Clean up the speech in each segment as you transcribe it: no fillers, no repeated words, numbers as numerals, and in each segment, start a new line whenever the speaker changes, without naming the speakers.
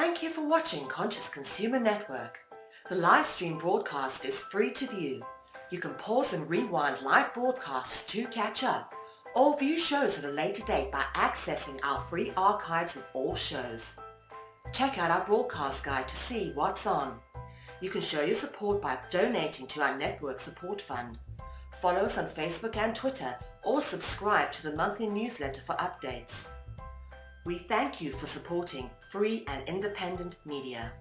Thank you for watching Conscious Consumer Network. The live stream broadcast is free to view. You can pause and rewind live broadcasts to catch up, or view shows at a later date by accessing our free archives of all shows. Check out our broadcast guide to see what's on. You can show your support by donating to our network support fund. Follow us on Facebook and Twitter, or subscribe to the monthly newsletter for updates. We thank you for supporting free and independent media.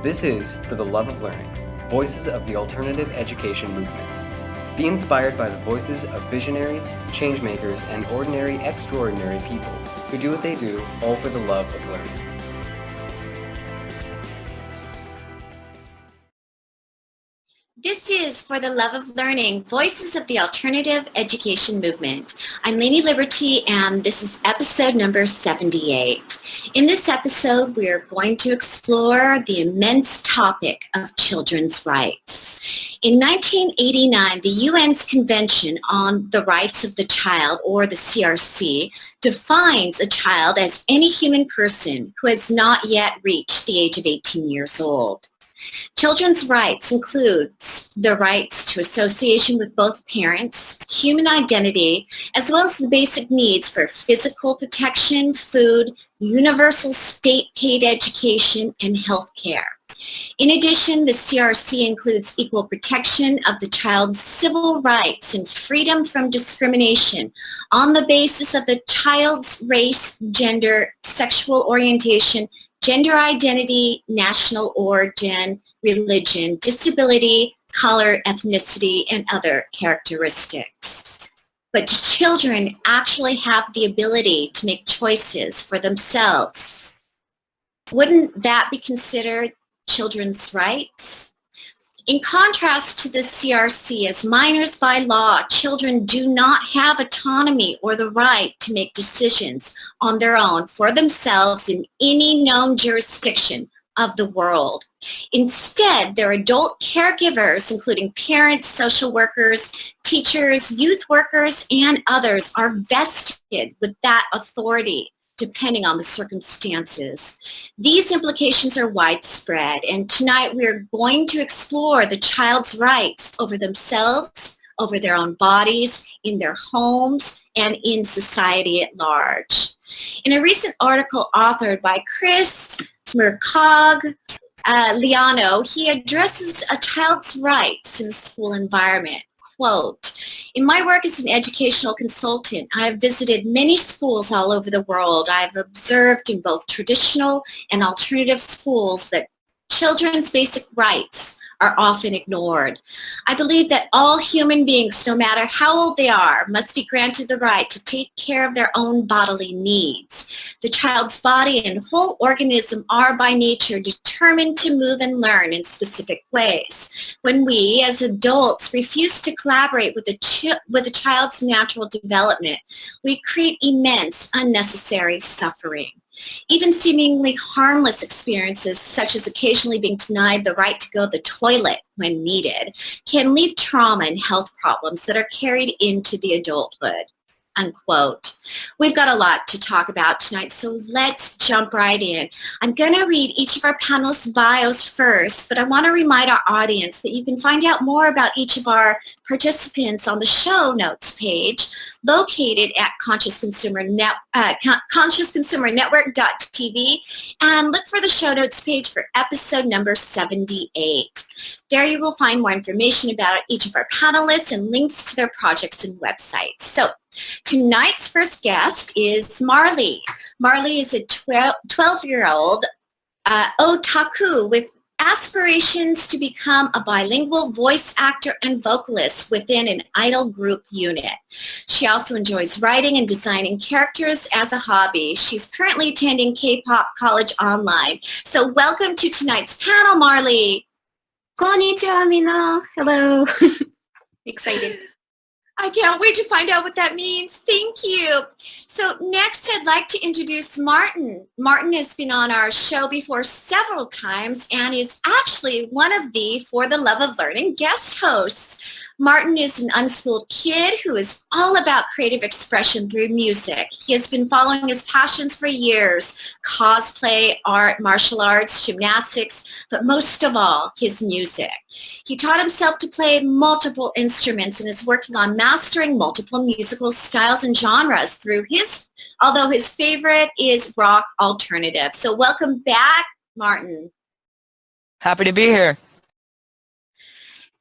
This is For the Love of Learning, Voices of the Alternative Education Movement. Be inspired by the voices of visionaries, changemakers, and ordinary, extraordinary people who do what they do, all for the love of learning.
This is For the Love of Learning, Voices of the Alternative Education Movement. I'm Lainie Liberti, and this is episode number 78. In this episode, we are going to explore the immense topic of children's rights. In 1989, the UN's Convention on the Rights of the Child, or the CRC, defines a child as any human person who has not yet reached the age of 18 years old. Children's rights include the rights to association with both parents, human identity, as well as the basic needs for physical protection, food, universal state-paid education, and health care. In addition, the CRC includes equal protection of the child's civil rights and freedom from discrimination on the basis of the child's race, gender, sexual orientation, gender identity, national origin, religion, disability, color, ethnicity, and other characteristics. But children actually have the ability to make choices for themselves. Wouldn't that be considered children's rights? In contrast to the CRC, as minors by law, children do not have autonomy or the right to make decisions on their own for themselves in any known jurisdiction of the world. Instead, their adult caregivers, including parents, social workers, teachers, youth workers, and others, are vested with that authority depending on the circumstances. These implications are widespread, and tonight we are going to explore the child's rights over themselves, over their own bodies, in their homes, and in society at large. In a recent article authored by Chris Mercog Liano, he addresses a child's rights in a school environment. Quote, "In my work as an educational consultant, I have visited many schools all over the world. I have observed in both traditional and alternative schools that children's basic rights are often ignored. I believe that all human beings, no matter how old they are, must be granted the right to take care of their own bodily needs. The child's body and whole organism are by nature determined to move and learn in specific ways. When we, as adults, refuse to collaborate with the child's natural development, we create immense unnecessary suffering. Even seemingly harmless experiences, such as occasionally being denied the right to go to the toilet when needed, can leave trauma and health problems that are carried into the adulthood." unquote. We've got a lot to talk about tonight, so let's jump right in. I'm going to read each of our panelists' bios first, but I want to remind our audience that you can find out more about each of our participants on the show notes page located at consciousconsumernetwork.tv, and look for the show notes page for episode number 78. There you will find more information about each of our panelists and links to their projects and websites. So tonight's first guest is Marley. Marley is a 12-year-old otaku with aspirations to become a bilingual voice actor and vocalist within an idol group unit. She also enjoys writing and designing characters as a hobby. She's currently attending K-pop college online. So welcome to tonight's panel, Marley.
Konnichiwa, mina. Hello. Excited.
I can't wait to find out what that means. Thank you. So next, I'd like to introduce Martin. Martin has been on our show before several times and is actually one of the For the Love of Learning guest hosts. Martin is an unschooled kid who is all about creative expression through music. He has been following his passions for years: cosplay, art, martial arts, gymnastics, but most of all, his music. He taught himself to play multiple instruments and is working on mastering multiple musical styles and genres although his favorite is rock alternative. So welcome back, Martin.
Happy to be here.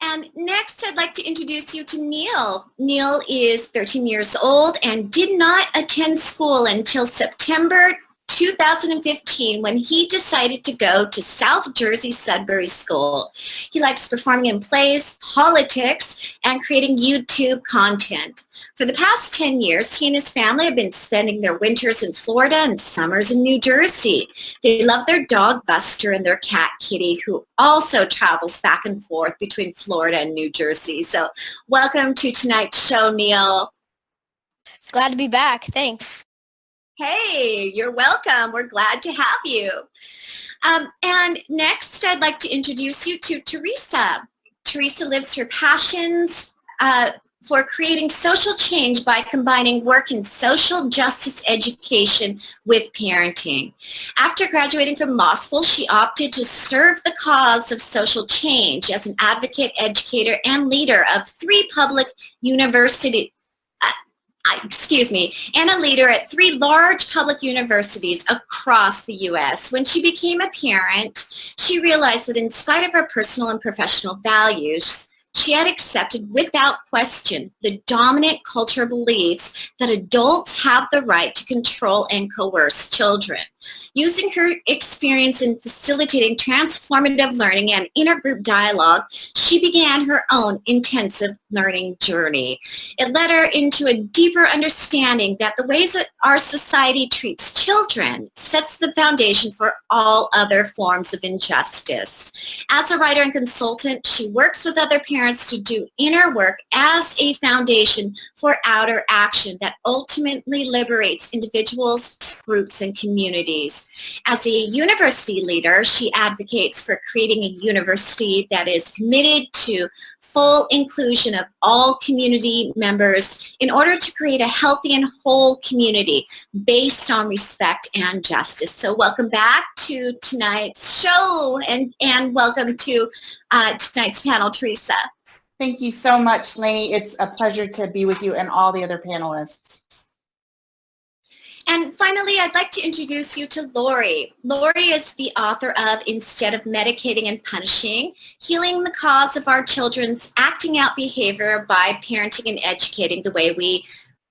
And next, I'd like to introduce you to Neil. Neil is 13 years old and did not attend school until September 2015 when he decided to go to South Jersey Sudbury School. He likes performing in plays, politics, and creating YouTube content. For the past 10 years, he and his family have been spending their winters in Florida and summers in New Jersey. They love their dog Buster and their cat Kitty, who also travels back and forth between Florida and New Jersey. So welcome to tonight's show, Neil.
Glad to be back. Thanks.
Hey, you're welcome. We're glad to have you. And next, I'd like to introduce you to Teresa. Teresa lives her passions for creating social change by combining work in social justice education with parenting. After graduating from law school, she opted to serve the cause of social change as an advocate, educator, and leader of three public universities. And a leader at three large public universities across the U.S. When she became a parent, she realized that in spite of her personal and professional values, she had accepted without question the dominant cultural beliefs that adults have the right to control and coerce children. Using her experience in facilitating transformative learning and intergroup dialogue, she began her own intensive learning journey. It led her into a deeper understanding that the ways that our society treats children sets the foundation for all other forms of injustice. As a writer and consultant, she works with other parents to do inner work as a foundation for outer action that ultimately liberates individuals, groups, and communities. As a university leader, she advocates for creating a university that is committed to full inclusion of all community members in order to create a healthy and whole community based on respect and justice. So welcome back to tonight's show and welcome to tonight's panel, Teresa.
Thank you so much, Lainie. It's a pleasure to be with you and all the other panelists.
And finally, I'd like to introduce you to Laurie. Laurie is the author of Instead of Medicating and Punishing, Healing the Cause of Our Children's Acting Out Behavior by Parenting and Educating the Way We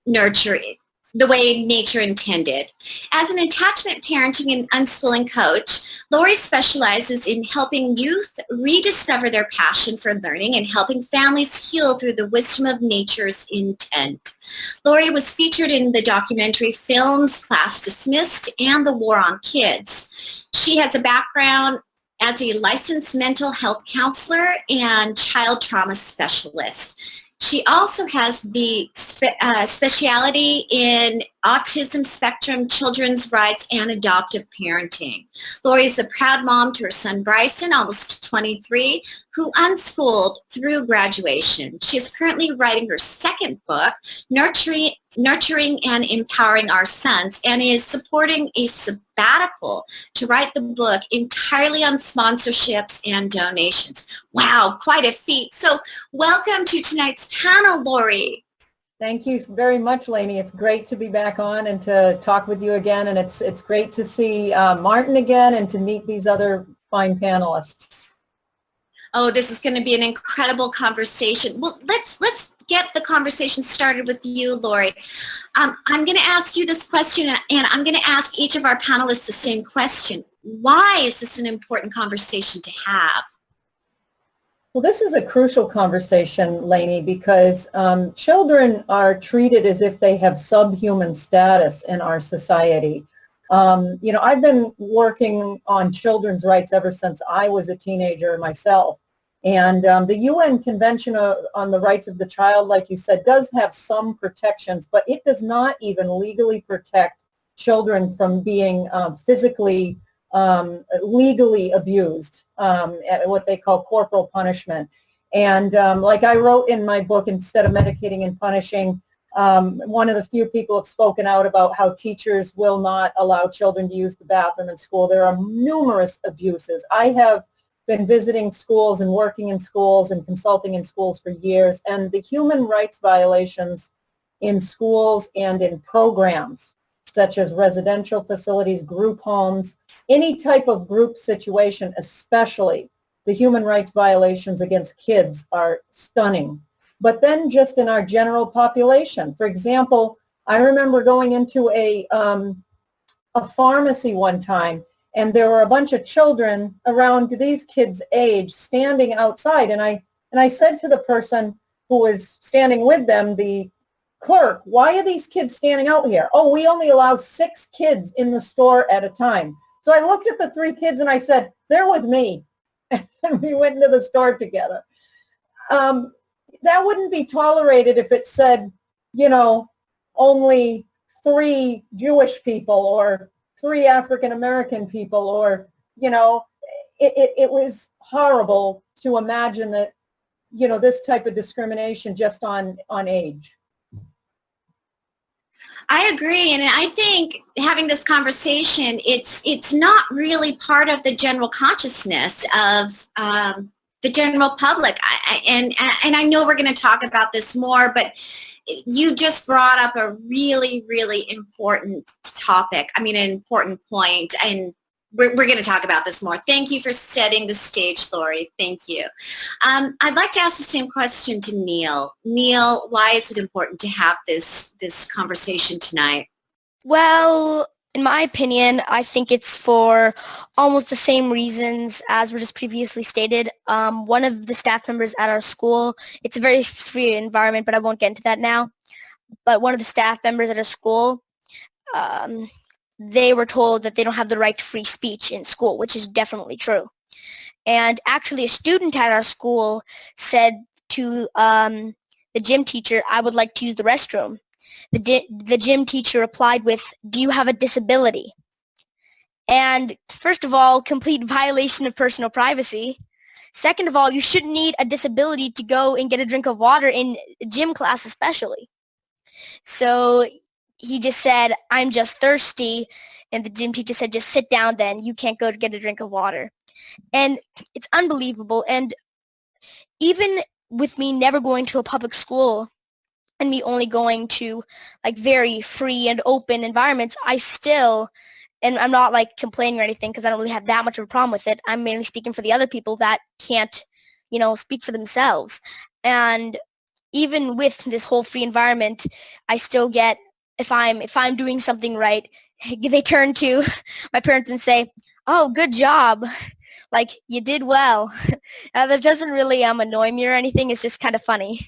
Nurture It, the way nature intended. As an attachment parenting and unschooling coach, Laurie specializes in helping youth rediscover their passion for learning and helping families heal through the wisdom of nature's intent. Laurie was featured in the documentary films Class Dismissed and The War on Kids. She has a background as a licensed mental health counselor and child trauma specialist. She also has the specialty in autism spectrum, children's rights, and adoptive parenting. Laurie is a proud mom to her son Bryson, almost 23, who unschooled through graduation. She is currently writing her second book, Nurturing nurturing and empowering our sons, and is supporting a sabbatical to write the book entirely on sponsorships and donations. Wow, quite a feat. So welcome to tonight's panel, Laurie.
Thank you very much, Lainie. It's great to be back on and to talk with you again. And it's great to see Martin again and to meet these other fine panelists.
Oh, this is going to be an incredible conversation. Well, let's get the conversation started with you, Laurie. I'm going to ask you this question, and I'm going to ask each of our panelists the same question. Why is this an important conversation to have?
Well, this is a crucial conversation, Lainie, because children are treated as if they have subhuman status in our society. I've been working on children's rights ever since I was a teenager myself. And the UN Convention on the Rights of the Child, like you said, does have some protections, but it does not even legally protect children from being physically, legally abused, at what they call corporal punishment. And like I wrote in my book, instead of medicating and punishing, one of the few people have spoken out about how teachers will not allow children to use the bathroom in school. There are numerous abuses. I have been visiting schools and working in schools and consulting in schools for years, and the human rights violations in schools and in programs such as residential facilities, group homes, any type of group situation, especially the human rights violations against kids are stunning. But then just in our general population, for example, I remember going into a pharmacy one time, and there were a bunch of children around these kids' age standing outside. And I said to the person who was standing with them, the clerk, why are these kids standing out here? Oh, we only allow 6 kids in the store at a time. So I looked at the 3 kids and I said, they're with me. And we went into the store together. That wouldn't be tolerated if it said, only 3 Jewish people or 3 African-American people, or, it was horrible to imagine that, this type of discrimination just on age.
I agree, and I think having this conversation, it's not really part of the general consciousness of the general public. And I know we're going to talk about this more, but you just brought up a really, really important topic. I mean, an important point, and we're going to talk about this more. Thank you for setting the stage, Laurie. Thank you. I'd like to ask the same question to Neil. Neil, why is it important to have this conversation tonight?
Well, in my opinion, I think it's for almost the same reasons as were just previously stated. One of the staff members at our school, it's a very free environment, but I won't get into that now. But one of the staff members at our school, they were told that they don't have the right to free speech in school, which is definitely true. And actually a student at our school said to the gym teacher, I would like to use the restroom. The gym teacher replied with, do you have a disability? And first of all, complete violation of personal privacy. Second of all, you shouldn't need a disability to go and get a drink of water in gym class especially. So he just said, I'm just thirsty. And the gym teacher said, just sit down then. You can't go to get a drink of water. And it's unbelievable. And even with me never going to a public school and me only going to like very free and open environments, I still, and I'm not like complaining or anything because I don't really have that much of a problem with it. I'm mainly speaking for the other people that can't, speak for themselves. And even with this whole free environment, I still get, if I'm doing something right, they turn to my parents and say, oh, good job. Like, you did well. That doesn't really annoy me or anything. It's just kind of funny.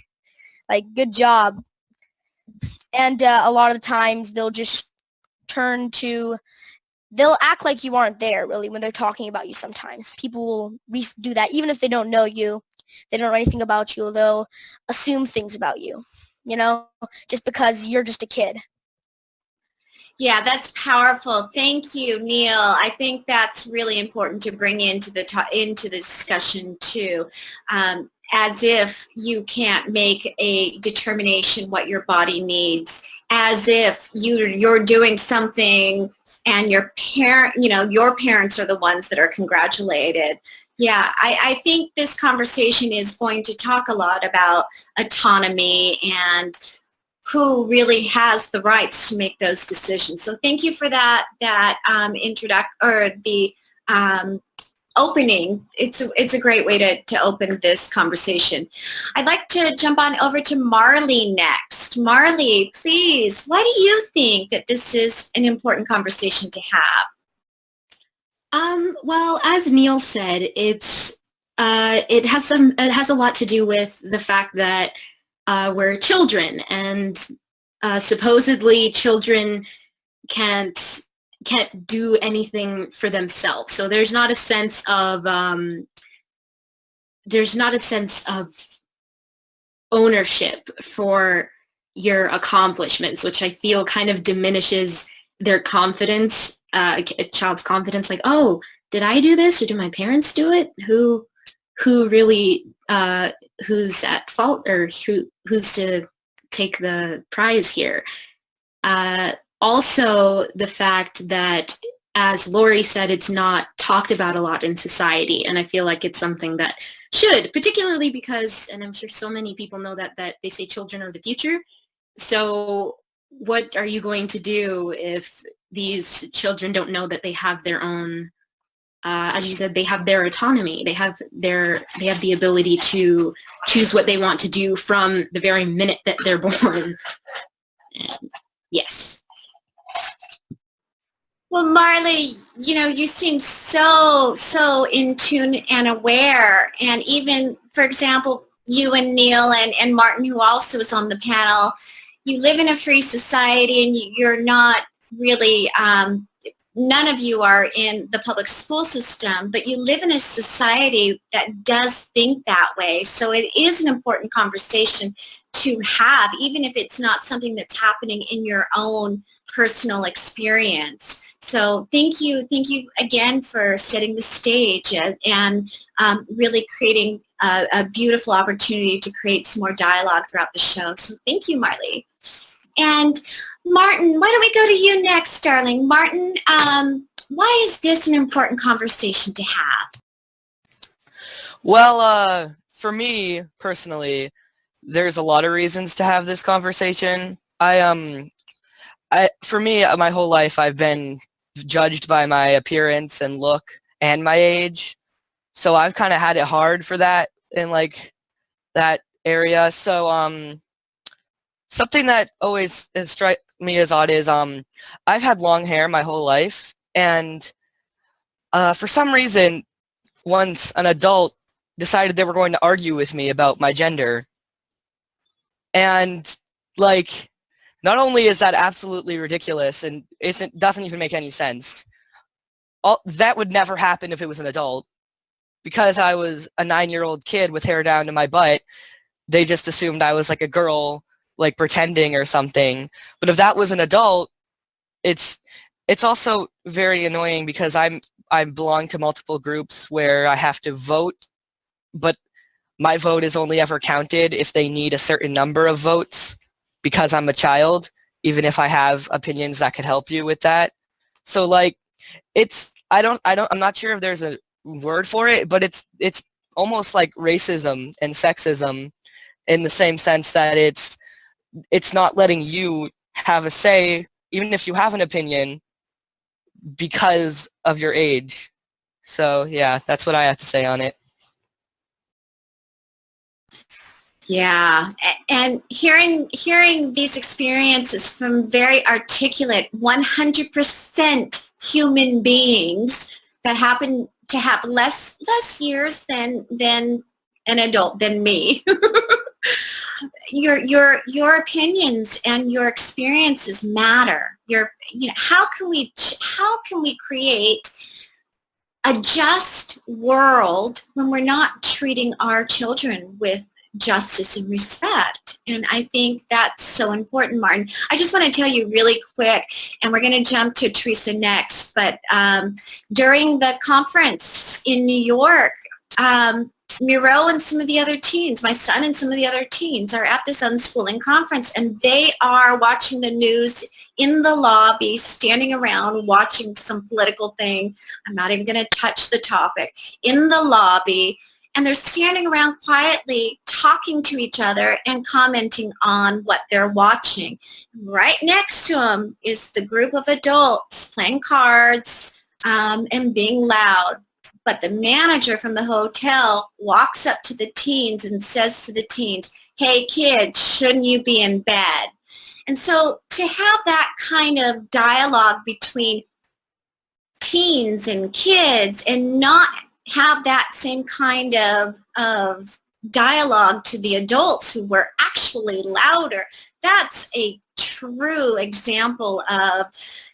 Like, good job. And a lot of the times they'll just they'll act like you aren't there, really, when they're talking about you sometimes. People will do that. Even if they don't know you, they don't know anything about you, they'll assume things about you, just because you're just a kid.
Yeah, that's powerful. Thank you, Neil. I think that's really important to bring into the discussion too. As if you can't make a determination what your body needs as if you're doing something and your parents are the ones that are congratulated. Yeah, I think this conversation is going to talk a lot about autonomy and who really has the rights to make those decisions. So thank you for that opening. It's a great way to open this conversation. I'd like to jump on over to Marley next. Marley, please, why do you think that this is an important conversation to have?
Well, as Neil said, it has a lot to do with the fact that we're children, and supposedly children can't do anything for themselves. So there's not a sense of ownership for your accomplishments, which I feel kind of diminishes their confidence. A child's confidence, like, oh, did I do this or did my parents do it? Who really who's at fault, or who's to take the prize here? Also, the fact that, as Laurie said, it's not talked about a lot in society, and I feel like it's something that should, particularly because, and I'm sure so many people know that they say children are the future. So what are you going to do if these children don't know that they have their own, as you said, they have their autonomy, they have the ability to choose what they want to do from the very minute that they're born? And yes.
Well, Marley, you seem so in tune and aware. And even, for example, you and Neil and Martin, who also is on the panel, you live in a free society, and you're not really, none of you are in the public school system, but you live in a society that does think that way. So it is an important conversation to have, even if it's not something that's happening in your own personal experience. So thank you again for setting the stage and really creating a beautiful opportunity to create some more dialogue throughout the show. So thank you, Marley. And Martin, why don't we go to you next, darling? Martin, why is this an important conversation to have?
Well, for me personally, there's a lot of reasons to have this conversation. For me, my whole life, I've been judged by my appearance and look and my age. So I've kind of had it hard for that in like that area. So something that always has struck me as odd is I've had long hair my whole life, and for some reason, once an adult decided they were going to argue with me about my gender. And like, not only is that absolutely ridiculous and doesn't even make any sense, that would never happen if it was an adult. Because I was a 9-year-old kid with hair down to my butt, they just assumed I was like a girl, like pretending or something. But if that was an adult, it's also very annoying because I belong to multiple groups where I have to vote, but my vote is only ever counted if they need a certain number of votes because I'm a child, even if I have opinions that could help you with that. So like, I'm not sure if there's a word for it, but it's almost like racism and sexism in the same sense that it's not letting you have a say, even if you have an opinion, because of your age. So yeah, that's what I have to say on it.
Yeah, and hearing these experiences from very articulate, 100% human beings that happen to have less years than an adult, than me. Your opinions and your experiences matter. How can we create a just world when we're not treating our children with justice and respect? And I think that's so important, Martin. I just want to tell you really quick, and we're going to jump to Teresa next, but during the conference in New York, Miro and some of the other teens, my son and some of the other teens are at this unschooling conference, and they are watching the news in the lobby, standing around watching some political thing. I'm not even going to touch the topic. In the lobby, and they're standing around quietly talking to each other and commenting on what they're watching. Right next to them is the group of adults playing cards and being loud. But the manager from the hotel walks up to the teens and says to the teens, "Hey kids, shouldn't you be in bed?" And so to have that kind of dialogue between teens and kids and not have that same kind of dialogue to the adults who were actually louder, that's a true example of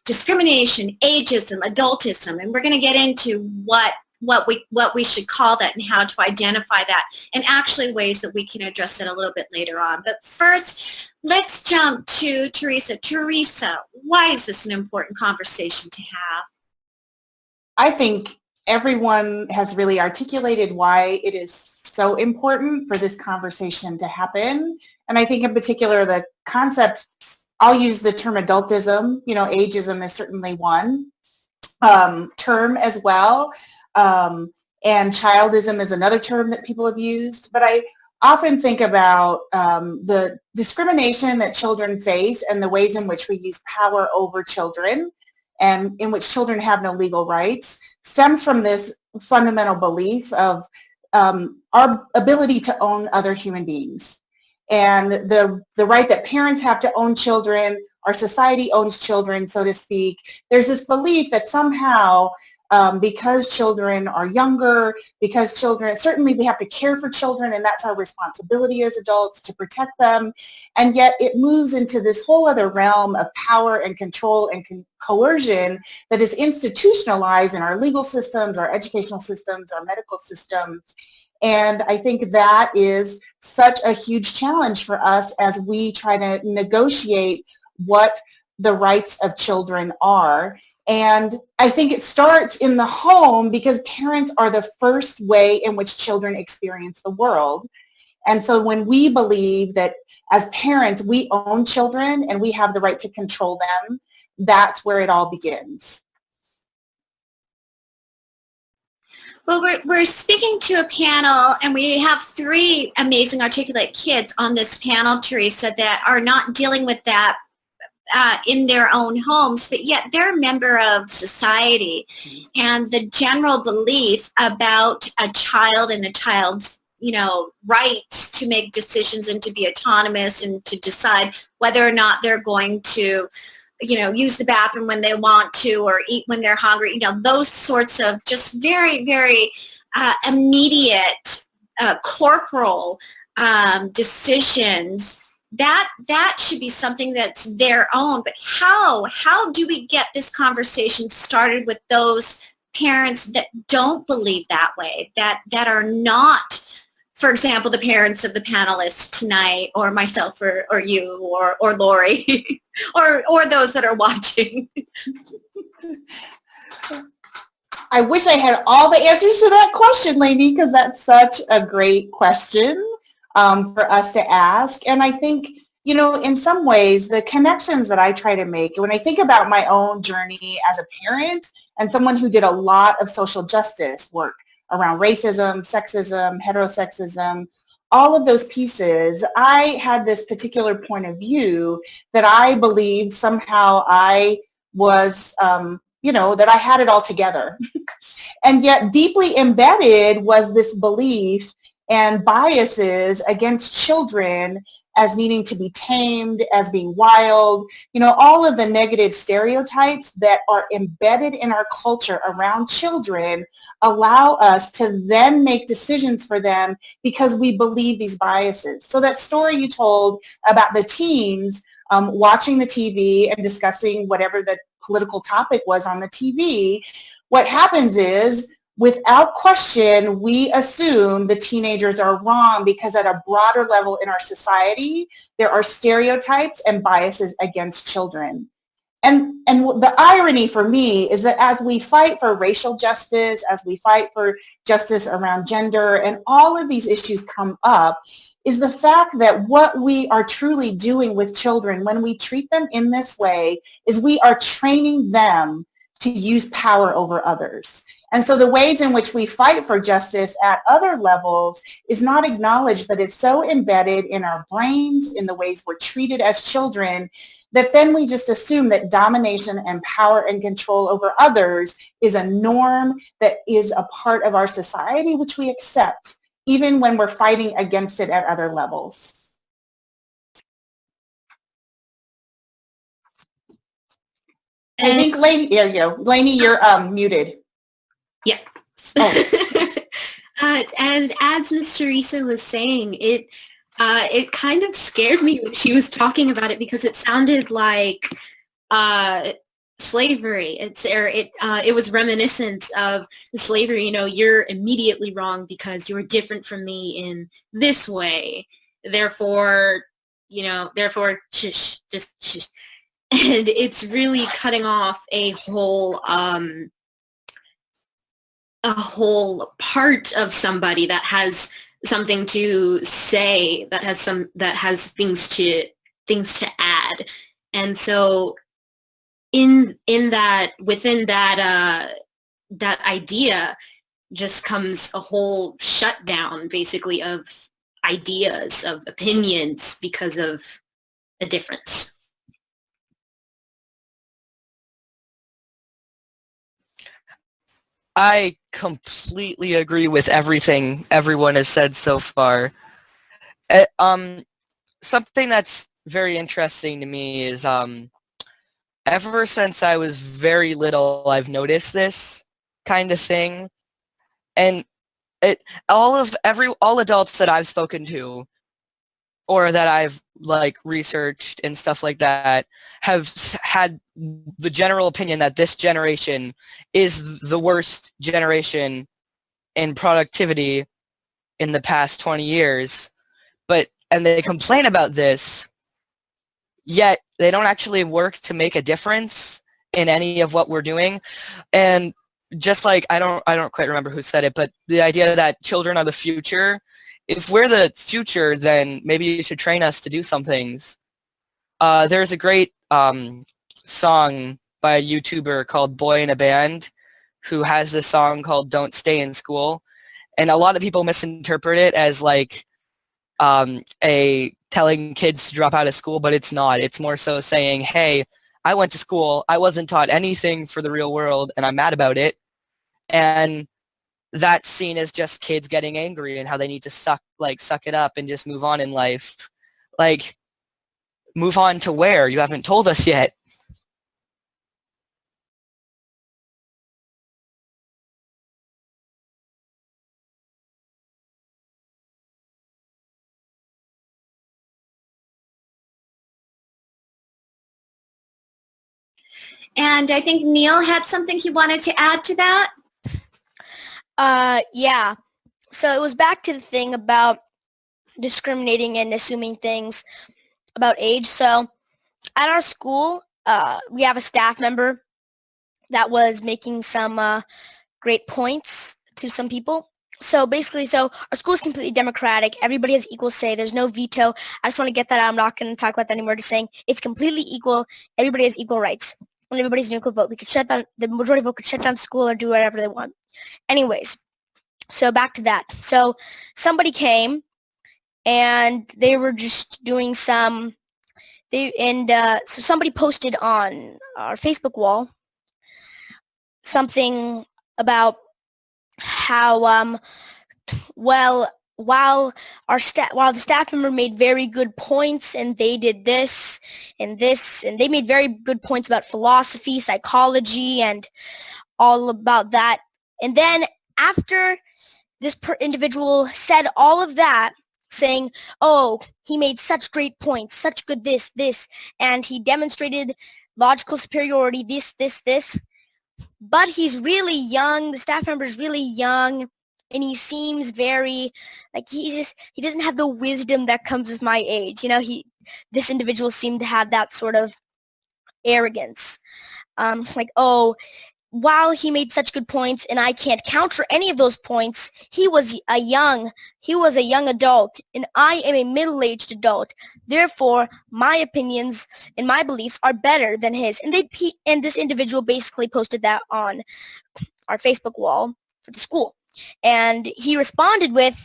discrimination, ageism, adultism. And we're going to get into what we should call that and how to identify that, and actually ways that we can address it a little bit later on. But first, let's jump to Teresa. Teresa, why is this an important conversation to have?
I think everyone has really articulated why it is so important for this conversation to happen. And I think in particular the concept, I'll use the term adultism, ageism is certainly one term as well. And childism is another term that people have used. But I often think about the discrimination that children face and the ways in which we use power over children and in which children have no legal rights stems from this fundamental belief of our ability to own other human beings. And the right that parents have to own children, our society owns children, so to speak. There's this belief that somehow because children are younger, because children, certainly we have to care for children and that's our responsibility as adults to protect them. And yet it moves into this whole other realm of power and control and coercion that is institutionalized in our legal systems, our educational systems, our medical systems. And I think that is such a huge challenge for us as we try to negotiate what the rights of children are. And I think it starts in the home because parents are the first way in which children experience the world. And so when we believe that as parents, we own children and we have the right to control them, that's where it all begins.
Well, we're speaking to a panel, and we have three amazing articulate kids on this panel, Teresa, that are not dealing with that in their own homes, but yet they're a member of society. And the general belief about a child and a child's rights to make decisions and to be autonomous and to decide whether or not they're going to use the bathroom when they want to or eat when they're hungry, those sorts of just very, very immediate corporal decisions. That should be something that's their own. But how do we get this conversation started with those parents that don't believe that way, that are not, for example, the parents of the panelists tonight, or myself, or you, or Laurie, or those that are watching?
I wish I had all the answers to that question, Lainie, because that's such a great question for us to ask. And I think, in some ways, the connections that I try to make, when I think about my own journey as a parent and someone who did a lot of social justice work around racism, sexism, heterosexism, all of those pieces, I had this particular point of view that I believed somehow I was, that I had it all together. And yet deeply embedded was this belief and biases against children as needing to be tamed, as being wild, all of the negative stereotypes that are embedded in our culture around children allow us to then make decisions for them because we believe these biases. So that story you told about the teens watching the TV and discussing whatever the political topic was on the TV, what happens is, without question, we assume the teenagers are wrong because at a broader level in our society, there are stereotypes and biases against children. And the irony for me is that as we fight for racial justice, as we fight for justice around gender, and all of these issues come up, is the fact that what we are truly doing with children when we treat them in this way is we are training them to use power over others. And so the ways in which we fight for justice at other levels is not acknowledged, that it's so embedded in our brains, in the ways we're treated as children, that then we just assume that domination and power and control over others is a norm that is a part of our society, which we accept, even when we're fighting against it at other levels. And I think, Lainie, there you go. Lainie, you're muted.
Yeah.
Oh.
And as Miss Teresa was saying, it kind of scared me when she was talking about it, because it sounded like slavery. It was reminiscent of slavery. You know, you're immediately wrong because you're different from me in this way. Therefore, shush, just shush. And it's really cutting off a whole part of somebody that has something to say, that has things to add. And so within that idea just comes a whole shutdown, basically, of ideas, of opinions, because of a difference.
I completely agree with everything everyone has said so far. Something that's very interesting to me is ever since I was very little, I've noticed this kind of thing, and all adults that I've spoken to, or that I've researched and stuff like that, have had the general opinion that this generation is the worst generation in productivity in the past 20 years. And they complain about this, yet they don't actually work to make a difference in any of what we're doing. And just I don't quite remember who said it, but the idea that children are the future. If we're the future, then maybe you should train us to do some things. There's a great song by a YouTuber called Boy in a Band, who has this song called Don't Stay in School. And a lot of people misinterpret it as telling kids to drop out of school, but it's not. It's more so saying, hey, I went to school, I wasn't taught anything for the real world, and I'm mad about it. And that's seen as just kids getting angry and how they need to suck it up and just move on in life. Move on to where? You haven't told us yet.
And I think Neil had something he wanted to add to that.
Yeah. So it was back to the thing about discriminating and assuming things about age. So at our school, we have a staff member that was making some great points to some people. So basically, our school is completely democratic. Everybody has equal say. There's no veto. I just want to get that out. I'm not going to talk about that anymore. Just saying it's completely equal. Everybody has equal rights. And everybody's an equal vote. We could shut down, the majority vote could shut down school or do whatever they want. Anyways, so back to that. So somebody came and they were just doing so somebody posted on our Facebook wall something about how while the staff member made very good points and they did this and they made very good points about philosophy, psychology, and all about that. And then after this individual said all of that, saying, oh, he made such great points, such good this, and he demonstrated logical superiority, this, but he's really young, the staff member is really young, and he seems very, he doesn't have the wisdom that comes with my age. This individual seemed to have that sort of arrogance. Like, oh, while he made such good points and I can't counter any of those points, he was a young adult and I am a middle-aged adult. Therefore, my opinions and my beliefs are better than his. And this individual basically posted that on our Facebook wall for the school. And he responded with,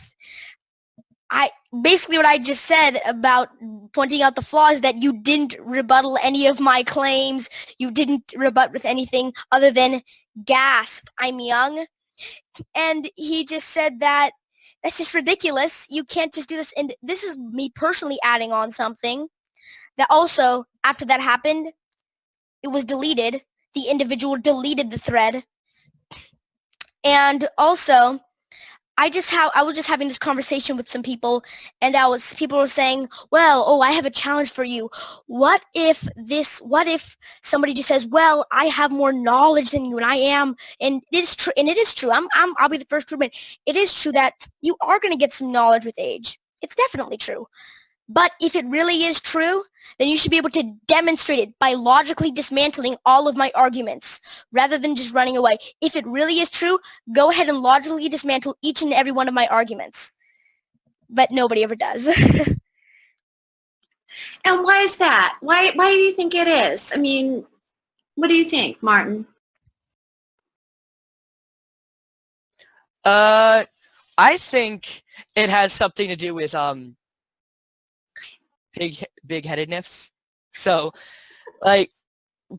basically what I just said about pointing out the flaws, that you didn't rebuttal any of my claims. You didn't rebut with anything other than gasp, I'm young. And he just said that that's just ridiculous. You can't just do this. And this is me personally adding on something that also, after that happened, it was deleted. The individual deleted the thread. And also, I was just having this conversation with some people, and people were saying, well, oh, I have a challenge for you. What if somebody just says, well, I have more knowledge than you, and I am, and it is true, I'll be the first to admit, it is true that you are going to get some knowledge with age. It's definitely true. But if it really is true, then you should be able to demonstrate it by logically dismantling all of my arguments rather than just running away. If it really is true, go ahead and logically dismantle each and every one of my arguments. But nobody ever does.
And why is that? Why do you think it is? I mean, what do you think, Martin?
I think it has something to do with big-headedness. So, like,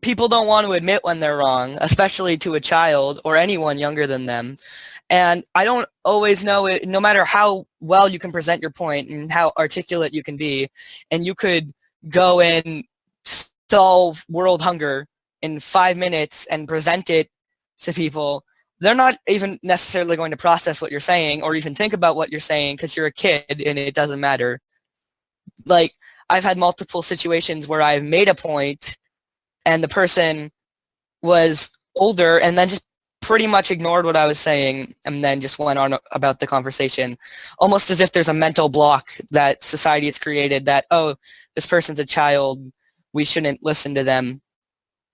people don't want to admit when they're wrong, especially to a child or anyone younger than them. And I don't always know it, no matter how well you can present your point and how articulate you can be, and you could go and solve world hunger in 5 minutes and present it to people, they're not even necessarily going to process what you're saying or even think about what you're saying because you're a kid and it doesn't matter. Like, I've had multiple situations where I've made a point and the person was older and then just pretty much ignored what I was saying and then just went on about the conversation, almost as if there's a mental block that society has created that, oh, this person's a child, we shouldn't listen to them.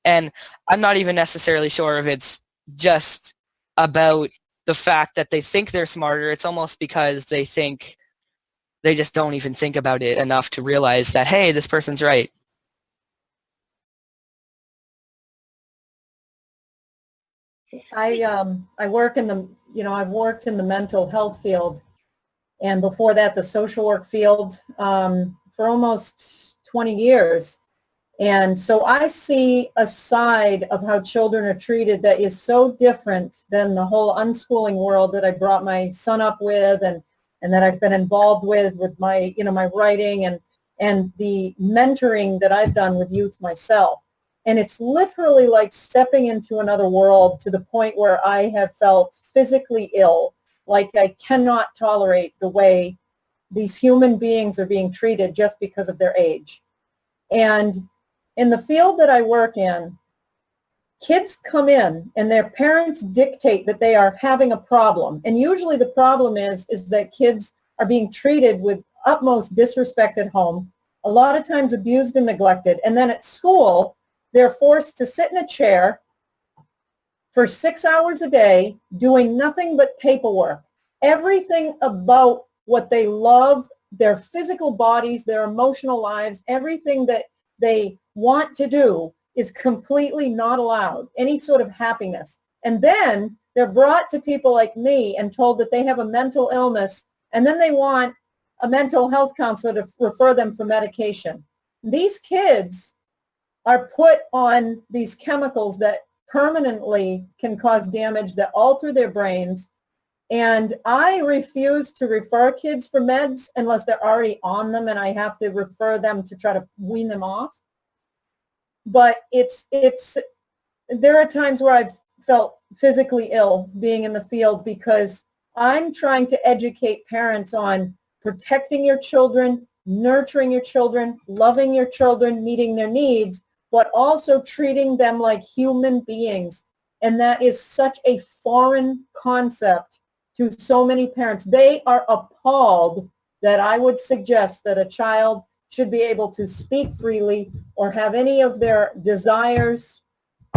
And I'm not even necessarily sure if it's just about the fact that they think they're smarter. It's almost because they just don't even think about it enough to realize that, hey, this person's right.
I work in the, I've worked in the mental health field, and before that the social work field for almost 20 years. And so I see a side of how children are treated that is so different than the whole unschooling world that I brought my son up with and that I've been involved with my, my writing and the mentoring that I've done with youth myself. And it's literally like stepping into another world to the point where I have felt physically ill, like I cannot tolerate the way these human beings are being treated just because of their age. And in the field that I work in, kids come in and their parents dictate that they are having a problem. And usually the problem is that kids are being treated with utmost disrespect at home, a lot of times abused and neglected. And then at school, they're forced to sit in a chair for 6 hours a day doing nothing but paperwork. Everything about what they love, their physical bodies, their emotional lives, everything that they want to do is completely not allowed, any sort of happiness. And then they're brought to people like me and told that they have a mental illness, and then they want a mental health counselor to refer them for medication. These kids are put on these chemicals that permanently can cause damage, that alter their brains. And I refuse to refer kids for meds unless they're already on them and I have to refer them to try to wean them off. But there are times where I've felt physically ill being in the field because I'm trying to educate parents on protecting your children, nurturing your children, loving your children, meeting their needs, but also treating them like human beings. And that is such a foreign concept to so many parents. They are appalled that I would suggest that a child should be able to speak freely or have any of their desires.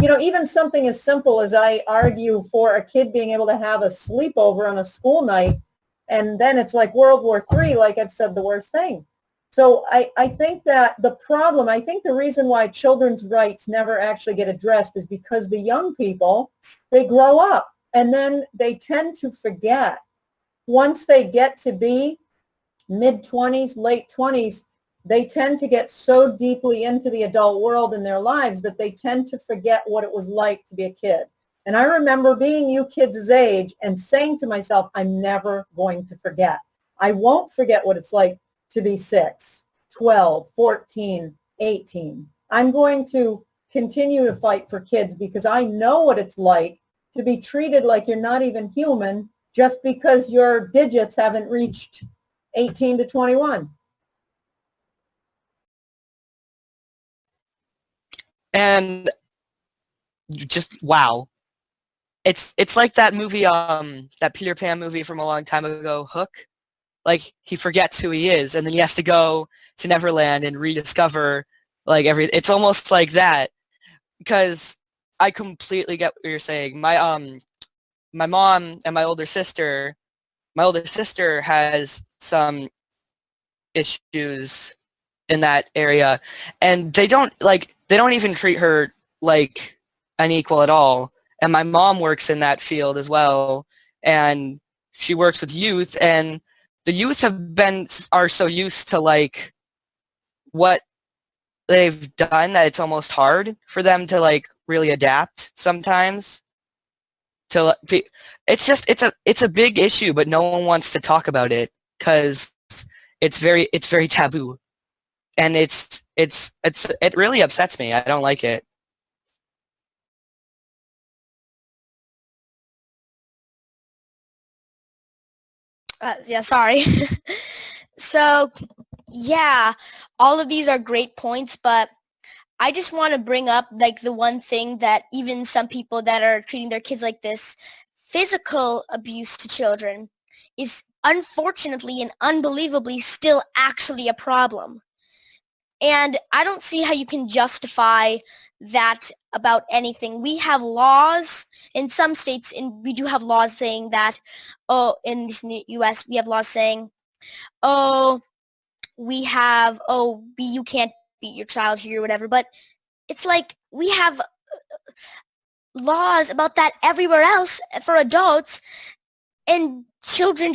You know, even something as simple as I argue for a kid being able to have a sleepover on a school night, and then it's like World War III, like I've said the worst thing. So I think that I think the reason why children's rights never actually get addressed is because the young people, they grow up and then they tend to forget. Once they get to be mid-20s, late 20s, they tend to get so deeply into the adult world in their lives that they tend to forget what it was like to be a kid. And I remember being you kids' age and saying to myself, I'm never going to forget. I won't forget what it's like to be 6, 12, 14, 18. I'm going to continue to fight for kids because I know what it's like to be treated like you're not even human just because your digits haven't reached 18 to 21.
And just wow. It's like that movie, that Peter Pan movie from a long time ago, Hook. Like, he forgets who he is, and then he has to go to Neverland and rediscover, like, it's almost like that, because I completely get what you're saying. My mom and my older sister has some issues in that area, and they don't even treat her like an equal at all. And my mom works in that field as well, and she works with youth, and the youth are so used to like what they've done that it's almost hard for them to like really adapt sometimes. It's a big issue, but no one wants to talk about it because it's very taboo, and it really upsets me. I don't like it.
Yeah, sorry. So, yeah, all of these are great points, but I just want to bring up like the one thing that even some people that are treating their kids like this, physical abuse to children is unfortunately and unbelievably still actually a problem. And I don't see how you can justify that about anything. We have laws in some states, and we do have laws saying that, in the U.S., we have laws saying, you can't beat your child here or whatever. But it's like we have laws about that everywhere else for adults, and children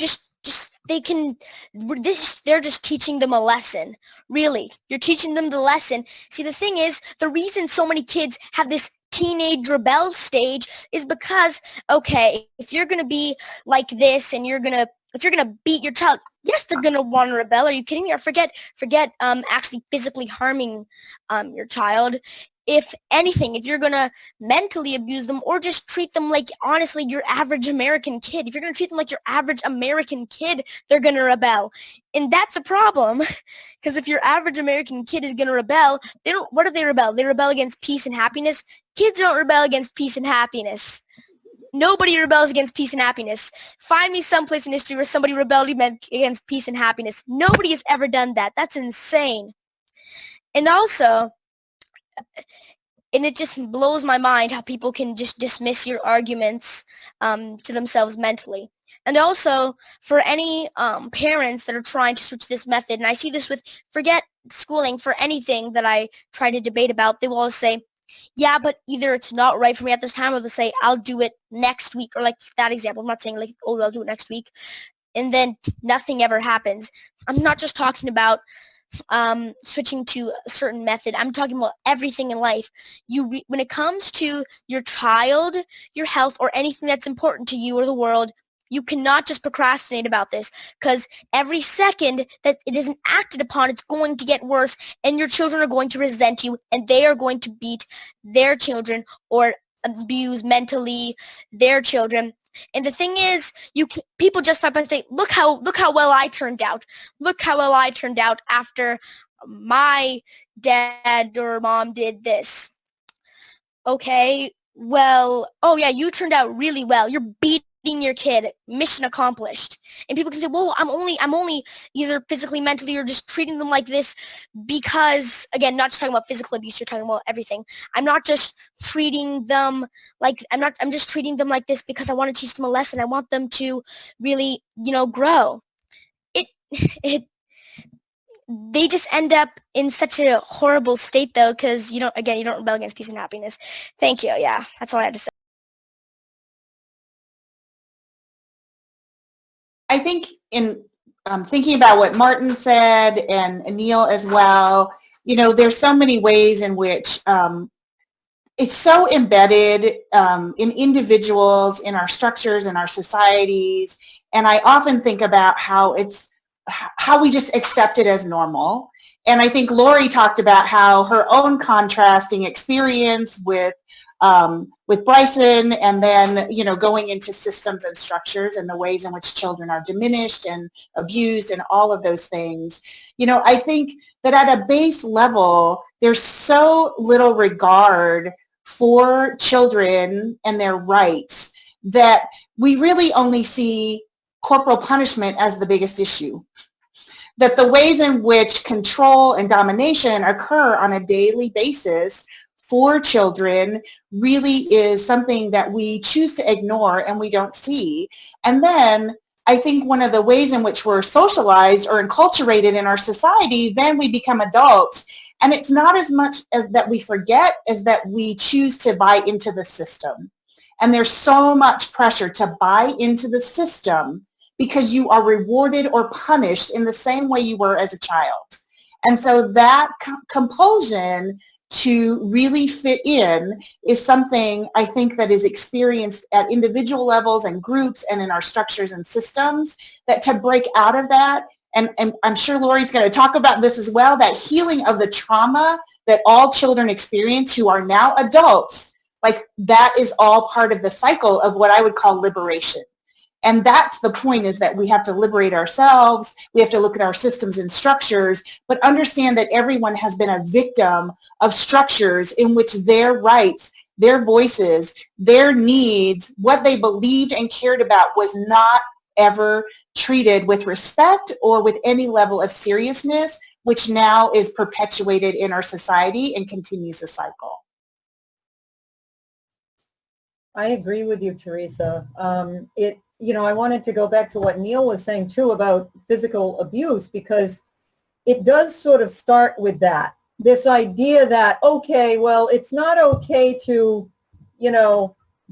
they're just teaching them a lesson. Really, you're teaching them the lesson. See, the thing is, the reason so many kids have this teenage rebel stage is because, okay, if you're gonna be like this and if you're gonna beat your child, yes, they're gonna want to rebel. Are you kidding me? Or forget actually physically harming your child. If anything, if you're going to mentally abuse them or just treat them like, honestly, your average American kid, if you're going to treat them like your average American kid, they're going to rebel. And that's a problem, because if your average American kid is going to rebel, what do they rebel? They rebel against peace and happiness. Kids don't rebel against peace and happiness. Nobody rebels against peace and happiness. Find me someplace in history where somebody rebelled against peace and happiness. Nobody has ever done that. That's insane. And also, and it just blows my mind how people can just dismiss your arguments to themselves mentally. And also, for any parents that are trying to switch this method, and I see this with, forget schooling, for anything that I try to debate about, they will always say, yeah, but either it's not right for me at this time, or they'll say, I'll do it next week, or like that example. I'm not saying like, oh, I'll do it next week, and then nothing ever happens. I'm not just talking about switching to a certain method. I'm talking about everything in life. When it comes to your child, your health, or anything that's important to you or the world, you cannot just procrastinate about this, because every second that it isn't acted upon, it's going to get worse, and your children are going to resent you, and they are going to beat their children or abuse mentally their children. And the thing is, people justify by saying, look how well I turned out. Look how well I turned out after my dad or mom did this. Okay, well, oh yeah, you turned out really well. You're beating treating your kid, mission accomplished. And people can say, well, I'm only either physically, mentally, or just treating them like this because, again, not just talking about physical abuse, you're talking about everything. I'm just treating them like this because I want to teach them a lesson. I want them to really, grow. They just end up in such a horrible state, though, because you don't rebel against peace and happiness. Thank you. Yeah, that's all I had to say.
I think in thinking about what Martin said and Neil as well, there's so many ways in which it's so embedded in individuals, in our structures, in our societies. And I often think about how we just accept it as normal. And I think Laurie talked about how her own contrasting experience with Bryson, and then, going into systems and structures and the ways in which children are diminished and abused and all of those things. I think that at a base level, there's so little regard for children and their rights that we really only see corporal punishment as the biggest issue. That the ways in which control and domination occur on a daily basis for children really is something that we choose to ignore and we don't see. And then I think one of the ways in which we're socialized or enculturated in our society, then we become adults. And it's not as much as that we forget as that we choose to buy into the system. And there's so much pressure to buy into the system because you are rewarded or punished in the same way you were as a child. And so that compulsion to really fit in is something I think that is experienced at individual levels and groups and in our structures and systems, that to break out of that, and I'm sure Laurie's going to talk about this as well, that healing of the trauma that all children experience who are now adults, like that is all part of the cycle of what I would call liberation. And that's the point, is that we have to liberate ourselves. We have to look at our systems and structures, but understand that everyone has been a victim of structures in which their rights, their voices, their needs, what they believed and cared about was not ever treated with respect or with any level of seriousness, which now is perpetuated in our society and continues the cycle.
I agree with you, Teresa. I wanted to go back to what Neil was saying too about physical abuse, because it does sort of start with that. This idea that, okay, well, it's not okay to,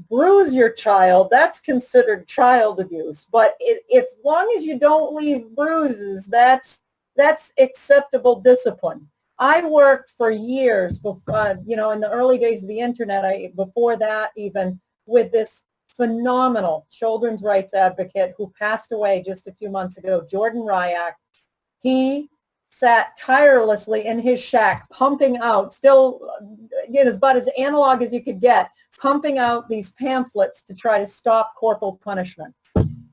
bruise your child. That's considered child abuse. But if long as you don't leave bruises, that's acceptable discipline. I worked for years before, in the early days of the internet, before that even, with this phenomenal children's rights advocate who passed away just a few months ago, Jordan Ryak. He sat tirelessly in his shack, pumping out, still, it's about as analog as you could get, pumping out these pamphlets to try to stop corporal punishment.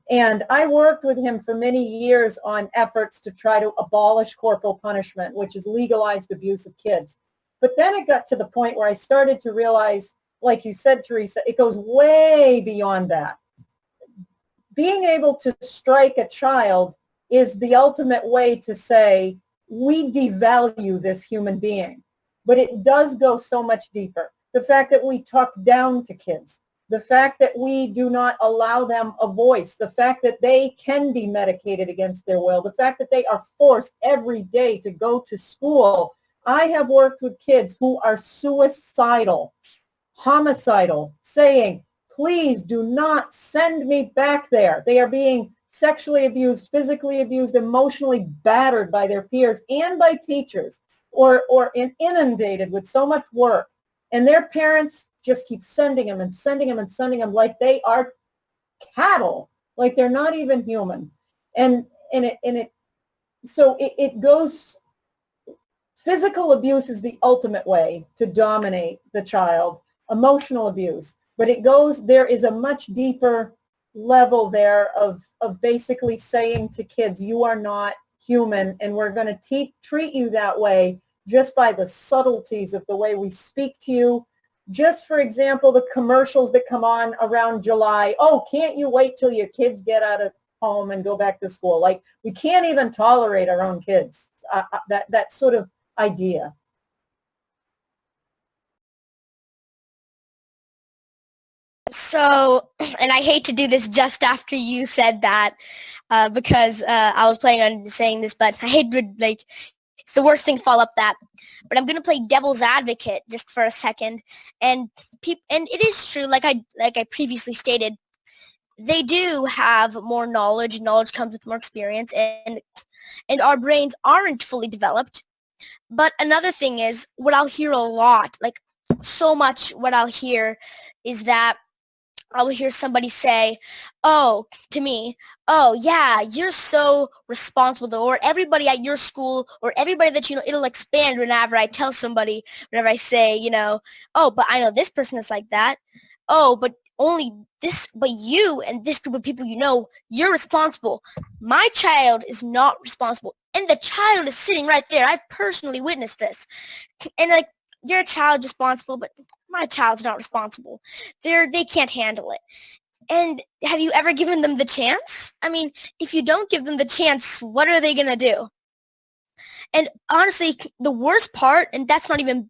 And I worked with him for many years on efforts to try to abolish corporal punishment, which is legalized abuse of kids. But then it got to the point where I started to realize, like you said, Teresa, it goes way beyond that. Being able to strike a child is the ultimate way to say, we devalue this human being. But it does go so much deeper. The fact that we talk down to kids, the fact that we do not allow them a voice, the fact that they can be medicated against their will, the fact that they are forced every day to go to school. I have worked with kids who are suicidal, homicidal, saying, please do not send me back there. They are being sexually abused, physically abused, emotionally battered by their peers and by teachers, or inundated with so much work. And their parents just keep sending them and sending them and sending them like they are cattle, like they're not even human. And it goes, physical abuse is the ultimate way to dominate the child, emotional abuse, but there is a much deeper level there of basically saying to kids, you are not human, and we're going to treat you that way just by the subtleties of the way we speak to you, just for example, the commercials that come on around July. Oh, can't you wait till your kids get out of home and go back to school? Like, we can't even tolerate our own kids. That sort of idea.
So, and I hate to do this just after you said that, because I was planning on saying this, but I hate to, like, it's the worst thing to follow up that. But I'm going to play devil's advocate just for a second. And and it is true, like I previously stated, they do have more knowledge. Knowledge comes with more experience, and our brains aren't fully developed. But another thing is, what I'll hear a lot, like so much what I'll hear is that I'll hear somebody say, oh, to me, oh, yeah, you're so responsible, or everybody at your school, or everybody that you know, it'll expand whenever I tell somebody, whenever I say, you know, oh, but I know this person is like that. Oh, but only this, but you and this group of people, you know, you're responsible. My child is not responsible. And the child is sitting right there. I've personally witnessed this. And like, your child's responsible, but my child's not responsible. They can't handle it. And have you ever given them the chance? I mean, if you don't give them the chance, what are they gonna do? And honestly, the worst part, and that's not even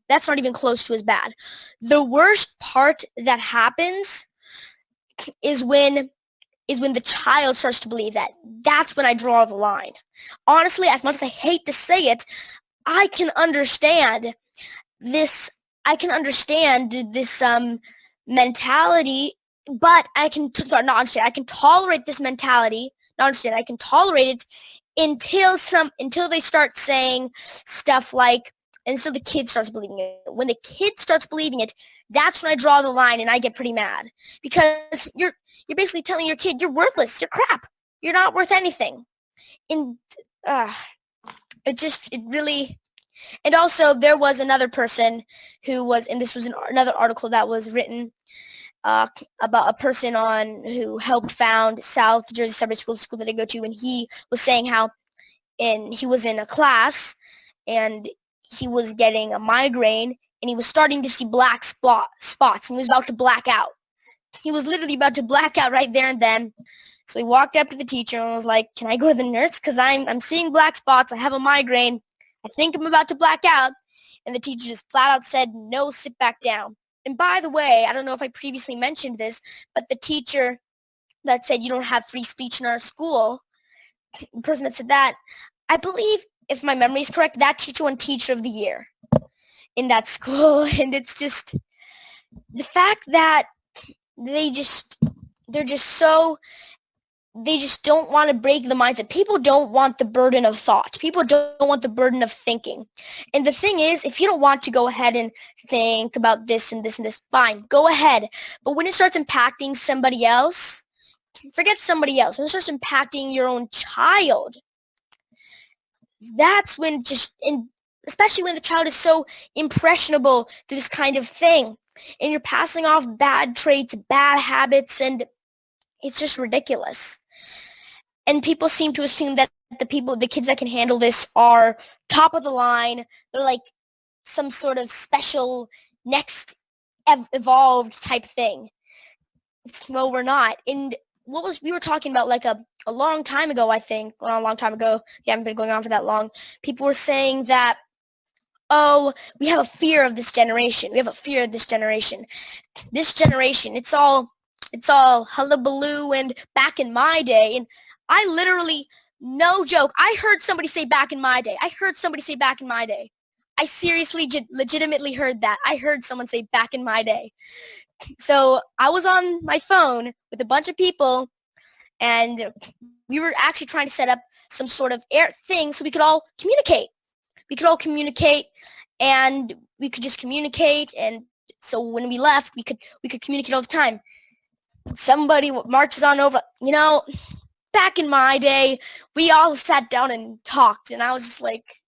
close to as bad. The worst part that happens is when the child starts to believe that. That's when I draw the line. Honestly, as much as I hate to say it, I can understand this mentality, but I can tolerate this mentality. I can tolerate it until they start saying stuff like, and so the kid starts believing it. When the kid starts believing it, that's when I draw the line and I get pretty mad, because you're basically telling your kid you're worthless, you're crap, you're not worth anything. And it really. And also, there was another person who was, and this was another article that was written about a person who helped found South Jersey Suburban School, the school that I go to, and he was saying how, and he was in a class, and he was getting a migraine, and he was starting to see black spots, and he was about to black out. He was literally about to black out right there and then. So he walked up to the teacher and was like, "Can I go to the nurse? Because I'm seeing black spots. I have a migraine. I think I'm about to black out." And the teacher just flat out said, "No, sit back down." And by the way, I don't know if I previously mentioned this, but the teacher that said you don't have free speech in our school, the person that said that, I believe, if my memory is correct, that teacher won Teacher of the Year in that school. And it's just the fact that they just don't want to break the mindset. People don't want the burden of thought. People don't want the burden of thinking. And the thing is, if you don't want to go ahead and think about this and this and this, fine, go ahead. But when it starts impacting somebody else, forget somebody else. When it starts impacting your own child, that's when especially when the child is so impressionable to this kind of thing, and you're passing off bad traits, bad habits, and it's just ridiculous. And people seem to assume that the kids that can handle this are top of the line. They're like some sort of special next evolved type thing. Well, we're not. And we were talking about like a long time ago, I think, or not a long time ago. We haven't been going on for that long. People were saying that, oh, we have a fear of this generation. We have a fear of this generation. This generation, it's all hullabaloo and back in my day. And I literally, no joke, I heard somebody say back in my day. I seriously, legitimately heard that. I heard someone say back in my day. So I was on my phone with a bunch of people, and we were actually trying to set up some sort of thing so we could all communicate. And we could just communicate. And so when we left, we could communicate all the time. Somebody marches on over, back in my day, we all sat down and talked, and I was just like,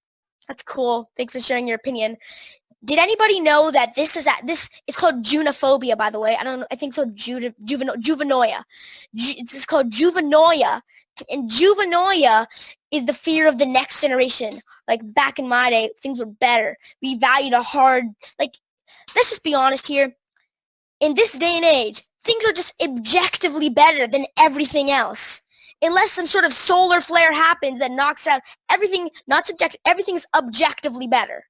that's cool. Thanks for sharing your opinion. Did anybody know that it's called junophobia, by the way? I don't know. I think so. Juvenoia. It's called juvenoia. And juvenoia is the fear of the next generation. Like back in my day, things were better. We valued a hard, like let's just be honest here. In this day and age, things are just objectively better than everything else. Unless some sort of solar flare happens that knocks out everything, not subjective, everything's objectively better.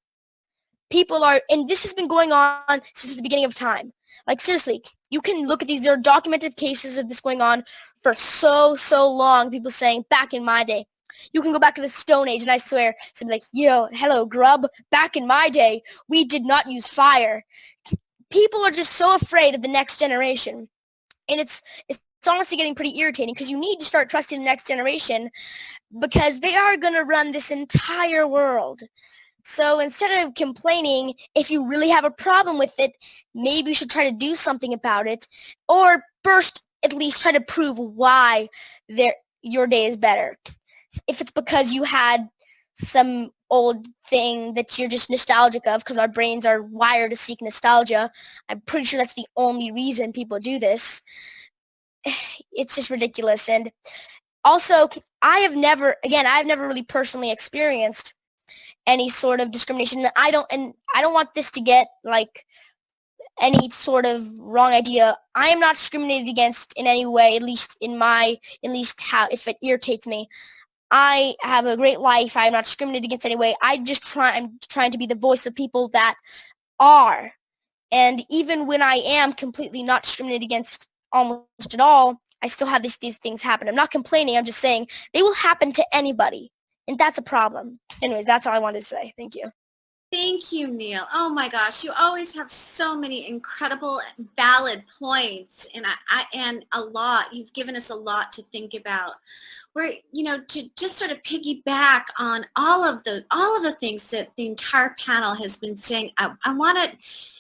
People are, and this has been going on since the beginning of time. Like, seriously, you can look at these, there are documented cases of this going on for so long. People saying, back in my day. You can go back to the Stone Age, and I swear, somebody like, yo, hello, grub, back in my day, we did not use fire. People are just so afraid of the next generation. And it's honestly getting pretty irritating, because you need to start trusting the next generation, because they are going to run this entire world. So instead of complaining, if you really have a problem with it, maybe you should try to do something about it, or first at least try to prove why your day is better. If it's because you had some old thing that you're just nostalgic of, because our brains are wired to seek nostalgia, I'm pretty sure that's the only reason people do this. It's just ridiculous. And also, I've never really personally experienced any sort of discrimination. I don't want this to get like any sort of wrong idea. I am not discriminated against in any way, at least how, if it irritates me. I have a great life. I am not discriminated against any way. I'm trying to be the voice of people that are. And even when I am completely not discriminated against almost at all, I still have these things happen. I'm not complaining. I'm just saying they will happen to anybody. And that's a problem. Anyways, that's all I wanted to say. Thank you.
Thank you, Neil. Oh my gosh, you always have so many incredible, valid points, and a lot. You've given us a lot to think about. We're, to just sort of piggyback on all of the things that the entire panel has been saying. I want to,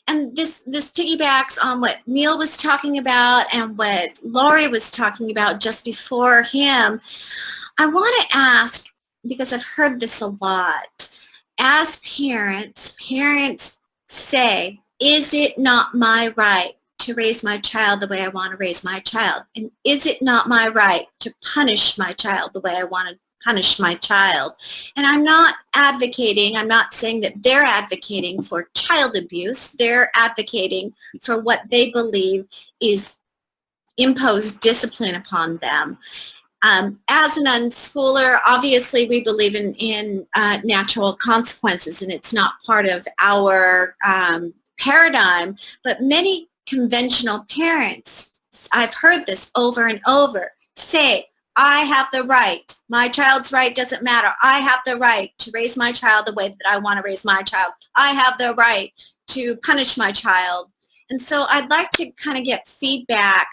and this piggybacks on what Neil was talking about and what Laurie was talking about just before him. I want to ask, because I've heard this a lot. As parents say, is it not my right to raise my child the way I want to raise my child? And is it not my right to punish my child the way I want to punish my child? And I'm not saying that they're advocating for child abuse. They're advocating for what they believe is imposed discipline upon them. As an unschooler, obviously we believe in natural consequences, and it's not part of our paradigm, but many conventional parents, I've heard this over and over, say, I have the right, my child's right doesn't matter, I have the right to raise my child the way that I want to raise my child, I have the right to punish my child. And so I'd like to kind of get feedback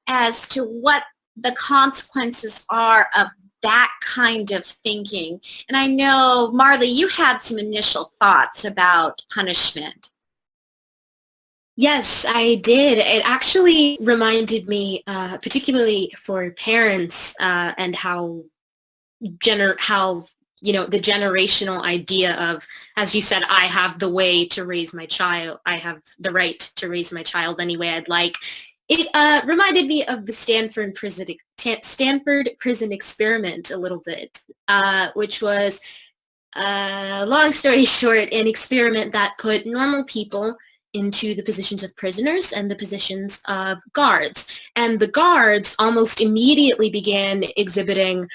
as to what the consequences are of that kind of thinking. And I know, Marley, you had some initial thoughts about punishment.
Yes, I did. It actually reminded me, particularly for parents, and how the generational idea of, as you said, I have the way to raise my child, I have the right to raise my child any way I'd like. It reminded me of the Stanford prison experiment a little bit, which was, long story short, an experiment that put normal people into the positions of prisoners and the positions of guards. And the guards almost immediately began exhibiting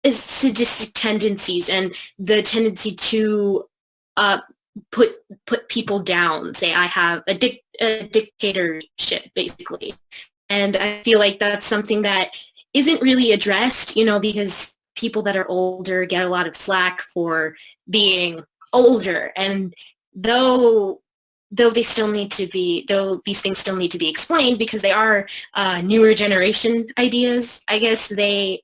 sadistic tendencies and the tendency to put people down, say I have a dictatorship, basically. And I feel like that's something that isn't really addressed, because people that are older get a lot of slack for being older, and though these things still need to be explained because they are newer generation ideas, I guess they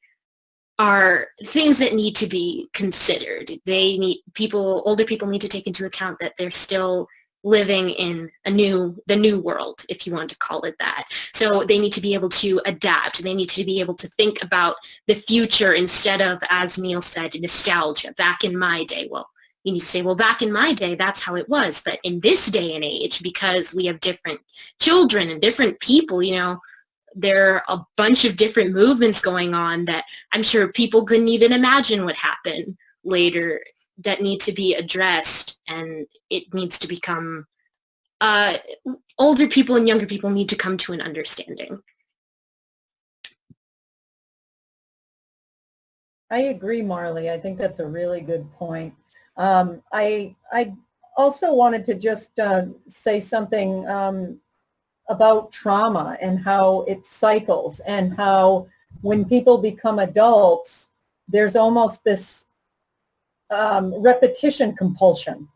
are things that need to be considered. Older people need to take into account that they're still living in the new world, if you want to call it that. So they need to be able to adapt. They need to be able to think about the future instead of, as Neil said, nostalgia. Back in my day, well, you need to say, well, back in my day, that's how it was. But in this day and age, because we have different children and different people, there are a bunch of different movements going on that I'm sure people couldn't even imagine would happen later that need to be addressed, and it needs to become older people and younger people need to come to an understanding.
I agree, Marley. I think that's a really good point. I also wanted to just say something about trauma and how it cycles, and how when people become adults, there's almost this repetition compulsion.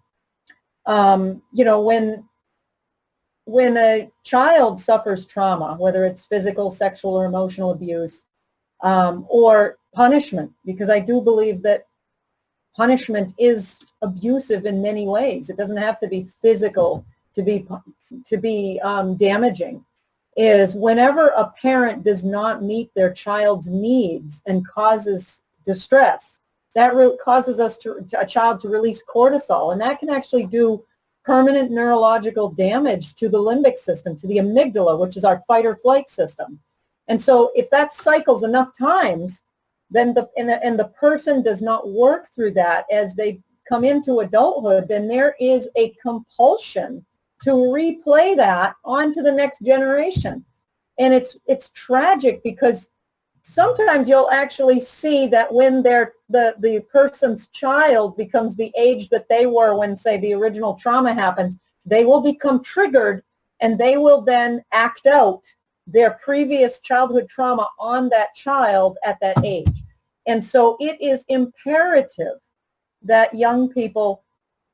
When a child suffers trauma, whether it's physical, sexual, or emotional abuse, or punishment, because I do believe that punishment is abusive in many ways. It doesn't have to be physical to be damaging. Is whenever a parent does not meet their child's needs and causes distress, that causes a child to release cortisol, and that can actually do permanent neurological damage to the limbic system, to the amygdala, which is our fight or flight system. And so if that cycles enough times, then the person does not work through that as they come into adulthood, then there is a compulsion to replay that onto the next generation. And it's tragic, because sometimes you'll actually see that when the person's child becomes the age that they were when, say, the original trauma happens, they will become triggered, and they will then act out their previous childhood trauma on that child at that age. And so it is imperative that young people,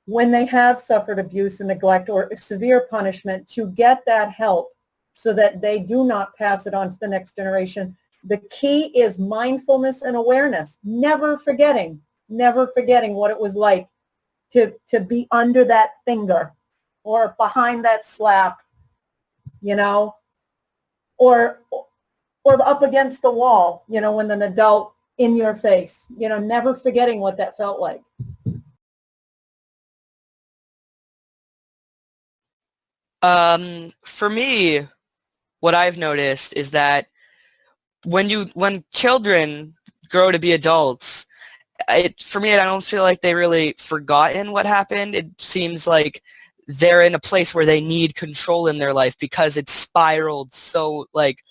when they have suffered abuse and neglect or severe punishment, to get that help so that they do not pass it on to the next generation. The key is mindfulness and awareness, never forgetting what it was like to be under that finger or behind that slap, or up against the wall, when an adult in your face, never forgetting what that felt like.
For me, what I've noticed is that when children grow to be adults, for me, I don't feel like they really forgotten what happened. It seems like they're in a place where they need control in their life because it's spiraled so, like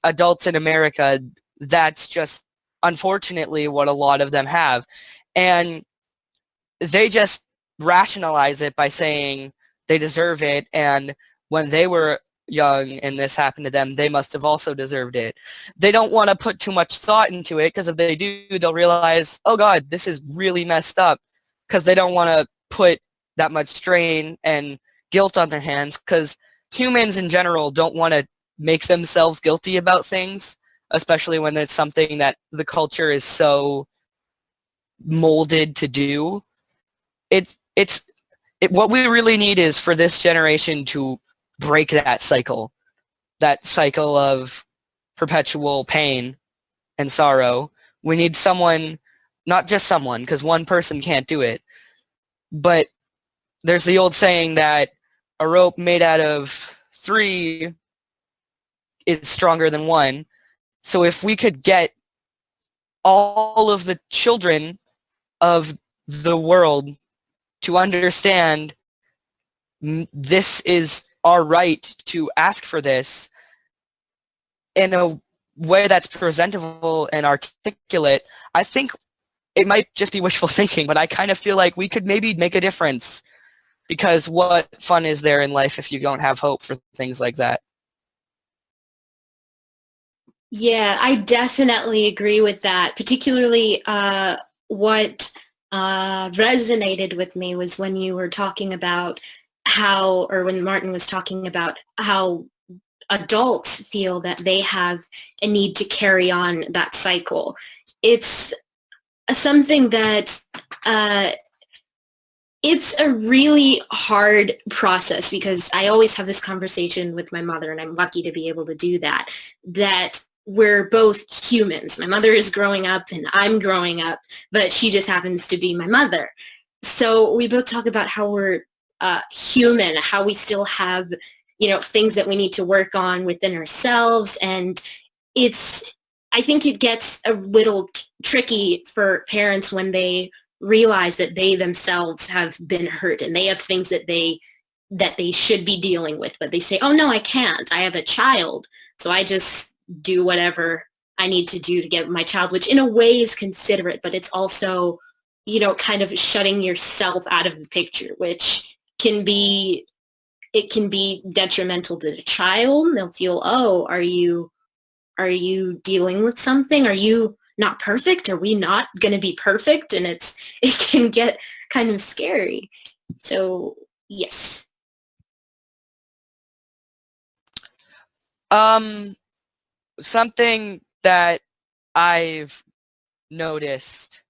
adults in America, that's just unfortunately what a lot of them have. And they just rationalize it by saying they deserve it, and when they were young and this happened to them, they must have also deserved it. They don't want to put too much thought into it, because if they do, they'll realize, oh God, this is really messed up, because they don't want to put that much strain and guilt on their hands, because humans in general don't want to make themselves guilty about things, especially when it's something that the culture is so molded to do. What we really need is for this generation to break that cycle of perpetual pain and sorrow. We need someone, not just someone, because one person can't do it, but there's the old saying that a rope made out of 3 is stronger than 1. So if we could get all of the children of the world to understand this is our right to ask for this in a way that's presentable and articulate, I think it might just be wishful thinking, but I kind of feel like we could maybe make a difference, because what fun is there in life if you don't have hope for things like that?
Yeah, I definitely agree with that. Particularly what resonated with me was when you were talking about when Martin was talking about how adults feel that they have a need to carry on that cycle. It's something that it's a really hard process, because I always have this conversation with my mother, and I'm lucky to be able to do that we're both humans. My mother is growing up and I'm growing up, but she just happens to be my mother. So we both talk about how we're human, how we still have, things that we need to work on within ourselves. And it's I think it gets a little tricky for parents when they realize that they themselves have been hurt and they have things that they should be dealing with, but they say, oh no, I can't. I have a child, so I just do whatever I need to do to get my child, which in a way is considerate, but it's also, kind of shutting yourself out of the picture, which can be detrimental to the child. They'll feel, oh, are you dealing with something? Are you not perfect? Are we not going to be perfect? And it can get kind of scary. So yes.
Something that I've noticed,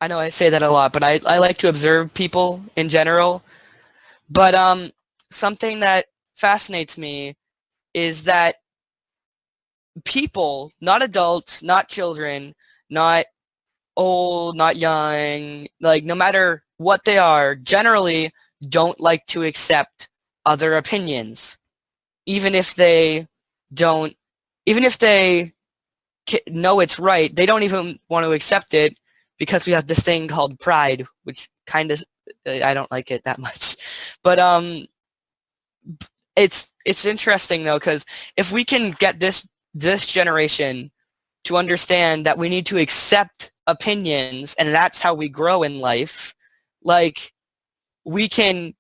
I know I say that a lot, but I like to observe people in general. But something that fascinates me is that people, not adults, not children, not old, not young, like no matter what they are, generally don't like to accept other opinions, even if they don't, even if they know it's right, they don't even want to accept it because we have this thing called pride, which kind of, I don't like it that much. But it's interesting though, because if we can get this generation to understand that we need to accept opinions and that's how we grow in life, like we can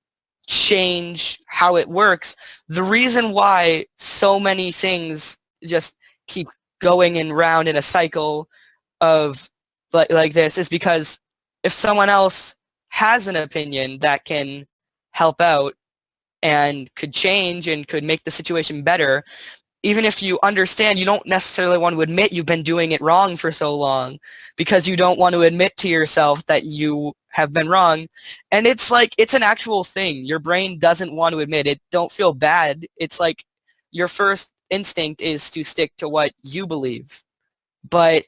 change how it works. The reason why so many things just keep going in round in a cycle of like this is because if someone else has an opinion that can help out and could change and could make the situation better, even if you understand, you don't necessarily want to admit you've been doing it wrong for so long because you don't want to admit to yourself that you have been wrong. And it's like, it's an actual thing. Your brain doesn't want to admit it. Don't feel bad. It's like your first instinct is to stick to what you believe. But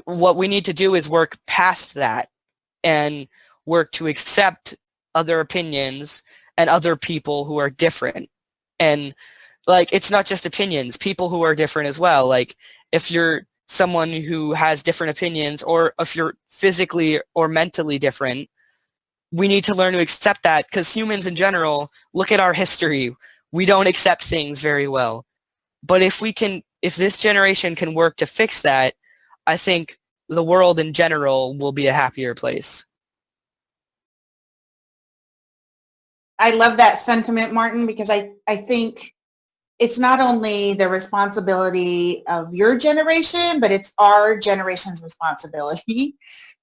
what we need to do is work past that and work to accept other opinions and other people who are different. And like, it's not just opinions, people who are different as well. Like, if you're someone who has different opinions, or if you're physically or mentally different, we need to learn to accept that, because humans in general, look at our history, we don't accept things very well. But if this generation can work to fix that, I think the world in general will be a happier place.
I love that sentiment, Martin, because I think it's not only the responsibility of your generation, but it's our generation's responsibility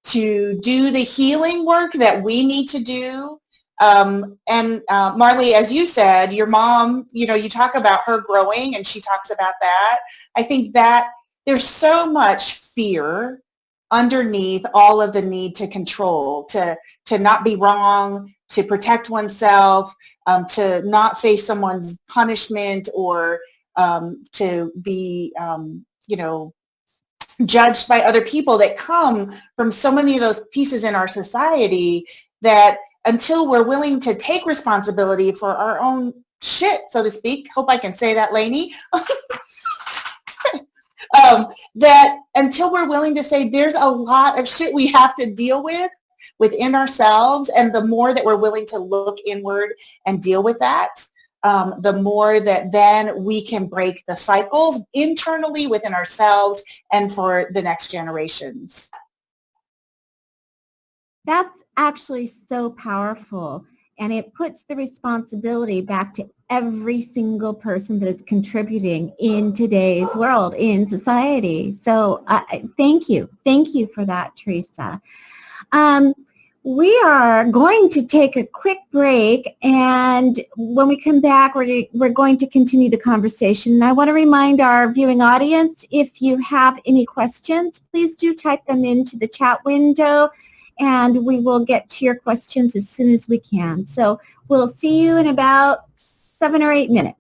to do the healing work that we need to do. And Marley, as you said, your mom, you talk about her growing and she talks about that. I think that there's so much fear underneath all of the need to control, to not be wrong, to protect oneself, to not face someone's punishment, or to be, judged by other people, that come from so many of those pieces in our society, that until we're willing to take responsibility for our own shit, so to speak, hope I can say that, Lainie, that until we're willing to say there's a lot of shit we have to deal with within ourselves, and the more that we're willing to look inward and deal with that, the more that then we can break the cycles internally within ourselves and for the next generations.
That's actually so powerful, and it puts the responsibility back to every single person that is contributing in today's world, in society. So thank you for that, Teresa. We are going to take a quick break, and when we come back, we're going to continue the conversation. And I want to remind our viewing audience, if you have any questions, please do type them into the chat window, and we will get to your questions as soon as we can. So we'll see you in about 7 or 8 minutes.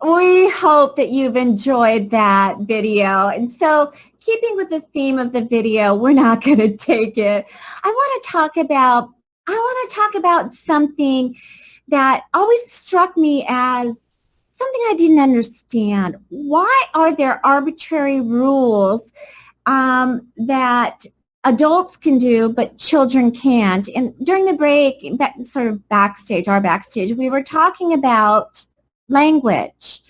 We hope that you've enjoyed that video. And so, keeping with the theme of the video, we're not going to take it. I want to talk about something that always struck me as something I didn't understand. Why are there arbitrary rules that adults can do but children can't? And during the break, sort of our backstage, we were talking about language.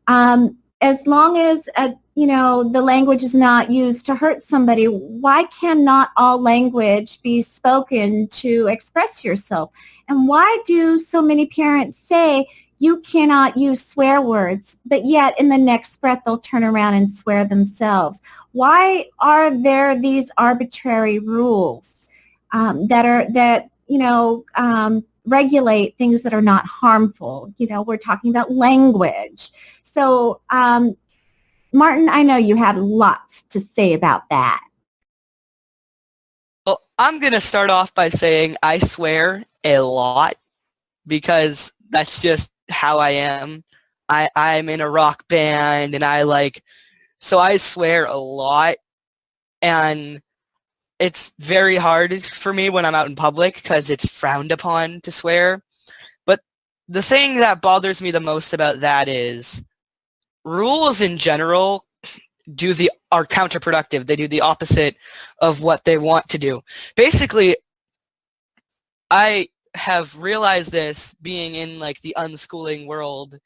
As long as the language is not used to hurt somebody, why cannot all language be spoken to express yourself? And why do so many parents say you cannot use swear words, but yet in the next breath they'll turn around and swear themselves? Why are there these arbitrary rules that regulate things that are not harmful? We're talking about language. So, Martin, I know you had lots to say about that.
Well, I'm going to start off by saying I swear a lot because that's just how I am. I'm in a rock band and so I swear a lot, and it's very hard for me when I'm out in public because it's frowned upon to swear. But the thing that bothers me the most about that is rules in general are counterproductive. They do the opposite of what they want to do. Basically, I have realized this being in the unschooling world,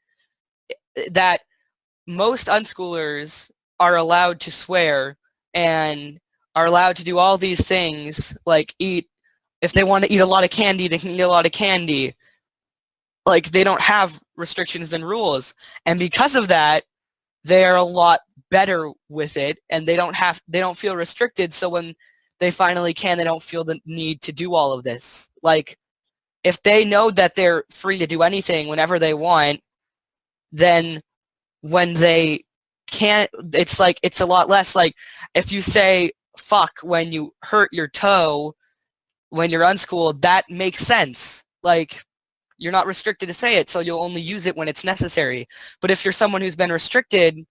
that most unschoolers are allowed to swear and are allowed to do all these things, like if they want to eat a lot of candy, they can eat a lot of candy. They don't have restrictions and rules. And because of that, they're a lot better with it, and they don't feel restricted, so when they finally can, they don't feel the need to do all of this. If they know that they're free to do anything whenever they want, then when they can't, it's a lot less if you say fuck when you hurt your toe when you're unschooled, that makes sense. You're not restricted to say it, so you'll only use it when it's necessary. But if you're someone who's been restricted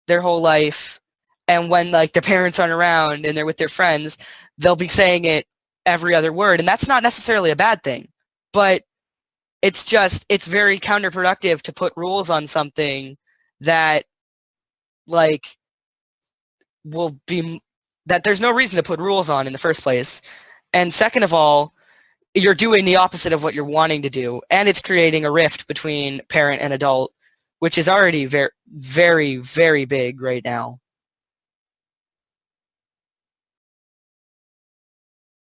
their whole life, and when their parents aren't around and they're with their friends, they'll be saying it every other word, and that's not necessarily a bad thing. But it's very counterproductive to put rules on something that that there's no reason to put rules on in the first place. And second of all, you're doing the opposite of what you're wanting to do, and it's creating a rift between parent and adult, which is already very, very, very big right now.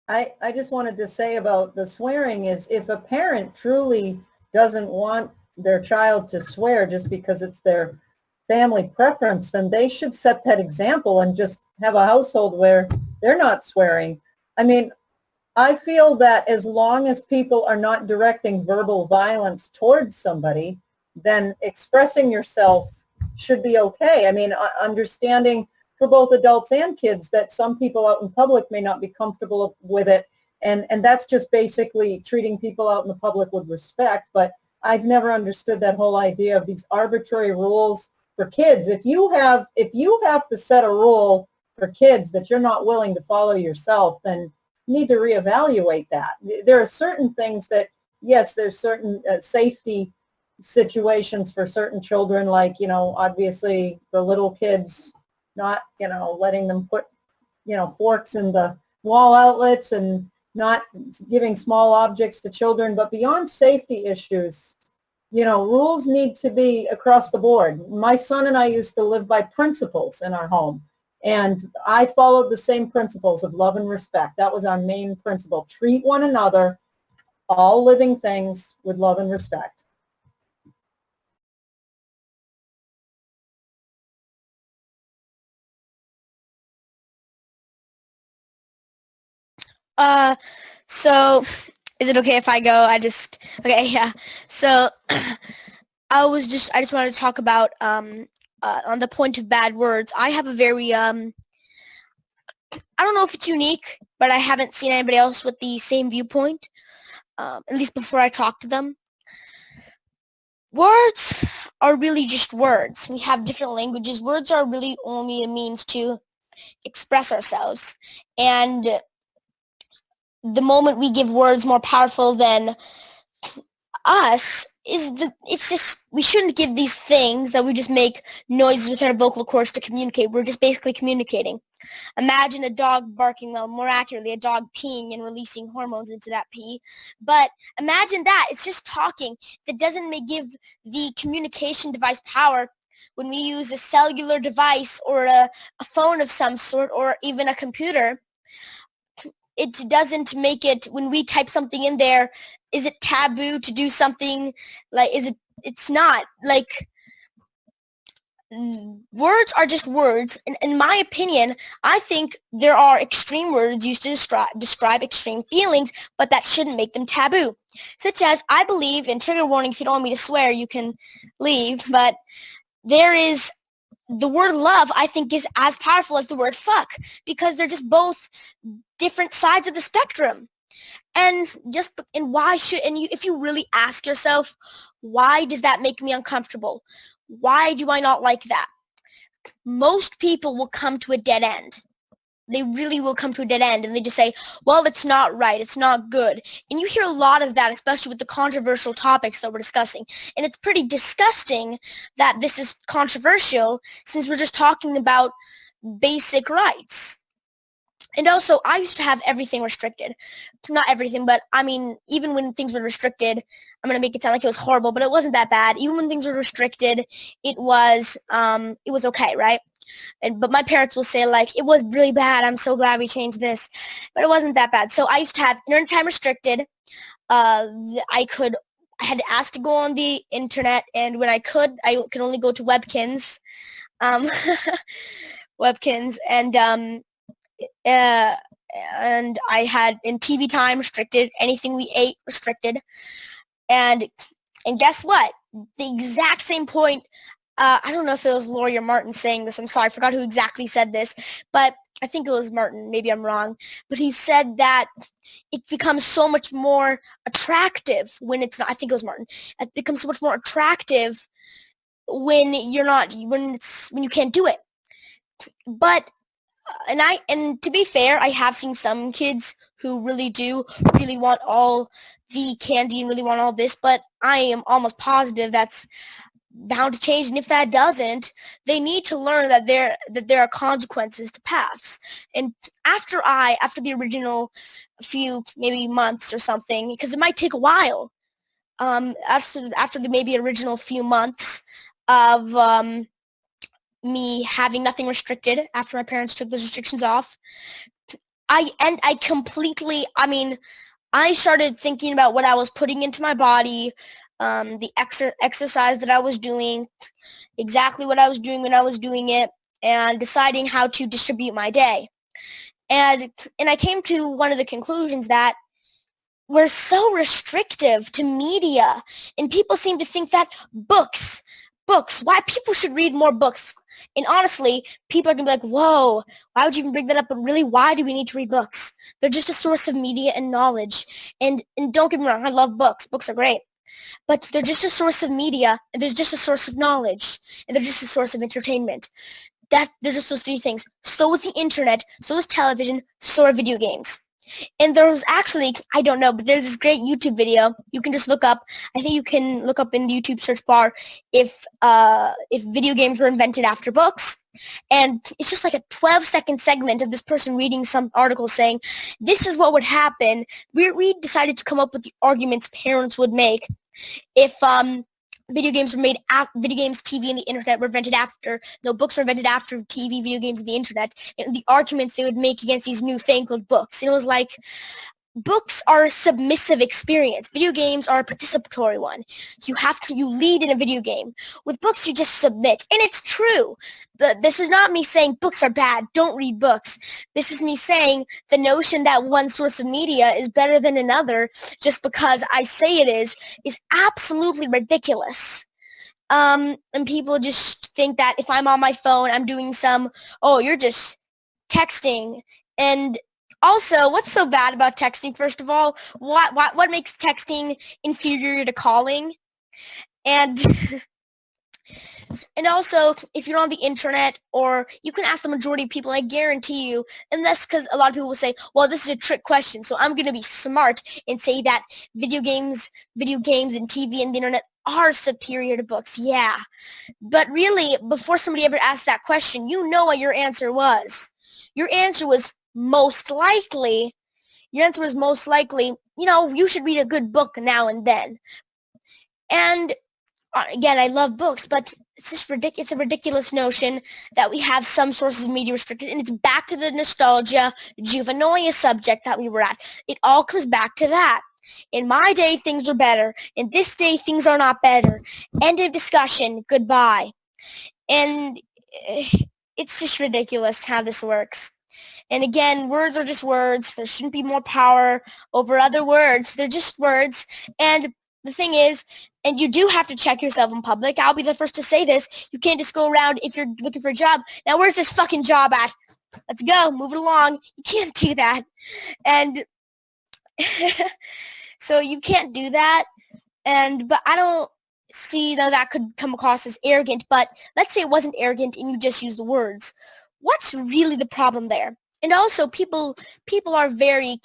I just wanted to say about the swearing is, if a parent truly doesn't want their child to swear just because it's their family preference, then they should set that example and just have a household where they're not swearing. I mean, I feel that as long as people are not directing verbal violence towards somebody, then expressing yourself should be okay. I mean, understanding for both adults and kids that some people out in public may not be comfortable with it, and that's just basically treating people out in the public with respect. But I've never understood that whole idea of these arbitrary rules for kids. If you have to set a rule for kids that you're not willing to follow yourself, then you need to reevaluate that. There are certain things that, yes, there's certain safety situations for certain children, obviously the little kids, not, letting them put, forks in the wall outlets and not giving small objects to children. But beyond safety issues, rules need to be across the board. My son and I used to live by principles in our home, and I followed the same principles of love and respect. That was our main principle. Treat one another, all living things, with love and respect.
So is it okay if I go? Okay, yeah. So I just wanted to talk about on the point of bad words. I have a very I don't know if it's unique, but I haven't seen anybody else with the same viewpoint, at least before I talk to them. Words are really just words. We have different languages. Words are really only a means to express ourselves. And the moment we give words more powerful than us it's just, we shouldn't give these things that we just make noises with our vocal cords to communicate. We're just basically communicating. Imagine a dog barking, well, more accurately, a dog peeing and releasing hormones into that pee. But imagine that. It's just talking. That doesn't give the communication device power. When we use a cellular device or a phone of some sort or even a computer, it doesn't make it, when we type something in there, is it taboo to do something? Like, it's not. Like, words are just words. And in my opinion, I think there are extreme words used to describe extreme feelings, but that shouldn't make them taboo. Such as, I believe, and trigger warning, if you don't want me to swear, you can leave, but there is, the word love, I think, is as powerful as the word fuck, because they're just both different sides of the spectrum. And if you really ask yourself, why does that make me uncomfortable? Why do I not like that? Most people will come to a dead end. They really will come to a dead end, and they just say, well, it's not right, it's not good. And you hear a lot of that, especially with the controversial topics that we're discussing. And it's pretty disgusting that this is controversial, since we're just talking about basic rights. And also, I used to have everything restricted. Not everything, but I mean, even when things were restricted, I'm going to make it sound like it was horrible, but it wasn't that bad. Even when things were restricted, it was okay, right? But my parents will say, like, it was really bad. I'm so glad we changed this. But it wasn't that bad. So I used to have internet time restricted. I had to ask to go on the internet, and when I could only go to Webkins. Webkins, and I had in TV time restricted, anything we ate restricted, and guess what? The exact same point. I don't know if it was Laurie or Martin saying this. I'm sorry, I forgot who exactly said this, but I think it was Martin. Maybe I'm wrong, but he said that it becomes so much more attractive when it's not. I think it was Martin. It becomes so much more attractive when when you can't do it. But and to be fair, I have seen some kids who really want all the candy and really want all this, but I am almost positive that's bound to change. And if that doesn't, they need to learn that there are consequences to paths. And after the original few maybe months or something, because it might take a while, after the maybe original few months of me having nothing restricted, after my parents took those restrictions off, I started thinking about what I was putting into my body, the exercise that I was doing, exactly what I was doing when I was doing it, and deciding how to distribute my day. And I came to one of the conclusions that we're so restrictive to media, and people seem to think that books, why people should read more books. And honestly, people are going to be like, whoa, why would you even bring that up? But really, why do we need to read books? They're just a source of media and knowledge. And don't get me wrong, I love books. Books are great. But they're just a source of media, and there's just a source of knowledge, and they're just a source of entertainment. They're just those three things. So is the internet, so is television, so are video games. And there was actually, I don't know, but there's this great YouTube video. You can just look up, I think you can look up in the YouTube search bar if video games were invented after books. And it's just like a 12-second segment of this person reading some article saying, this is what would happen. We decided to come up with the arguments parents would make if video games, TV, and the internet were invented after. No, books were invented after TV, video games, and the internet, and the arguments they would make against these newfangled books. And it was like, books are a submissive experience. Video games are a participatory one. You lead in a video game. With books, you just submit. And it's true. This is not me saying books are bad, don't read books. This is me saying the notion that one source of media is better than another just because I say it is absolutely ridiculous. And people just think that if I'm on my phone, I'm doing you're just texting. And also, what's so bad about texting, first of all? What makes texting inferior to calling? And and also, if you're on the internet, or you can ask the majority of people, I guarantee you, and that's because a lot of people will say, well, this is a trick question, so I'm going to be smart and say that video games and TV and the internet are superior to books. Yeah. But really, before somebody ever asked that question, you know what your answer was. Your answer was most likely, you should read a good book now and then. And again, I love books, but it's just it's a ridiculous notion that we have some sources of media restricted, and it's back to the nostalgia, juvenoia subject that we were at. It all comes back to that. In my day, things were better. In this day, things are not better. End of discussion. Goodbye. And it's just ridiculous how this works. And again, words are just words. There shouldn't be more power over other words. They're just words. And the thing is, and you do have to check yourself in public. I'll be the first to say this. You can't just go around if you're looking for a job. Now, where's this fucking job at? Let's go. Move it along. You can't do that. And so you can't do that. But I don't see that could come across as arrogant. But let's say it wasn't arrogant and you just use the words. What's really the problem there? And also, people are they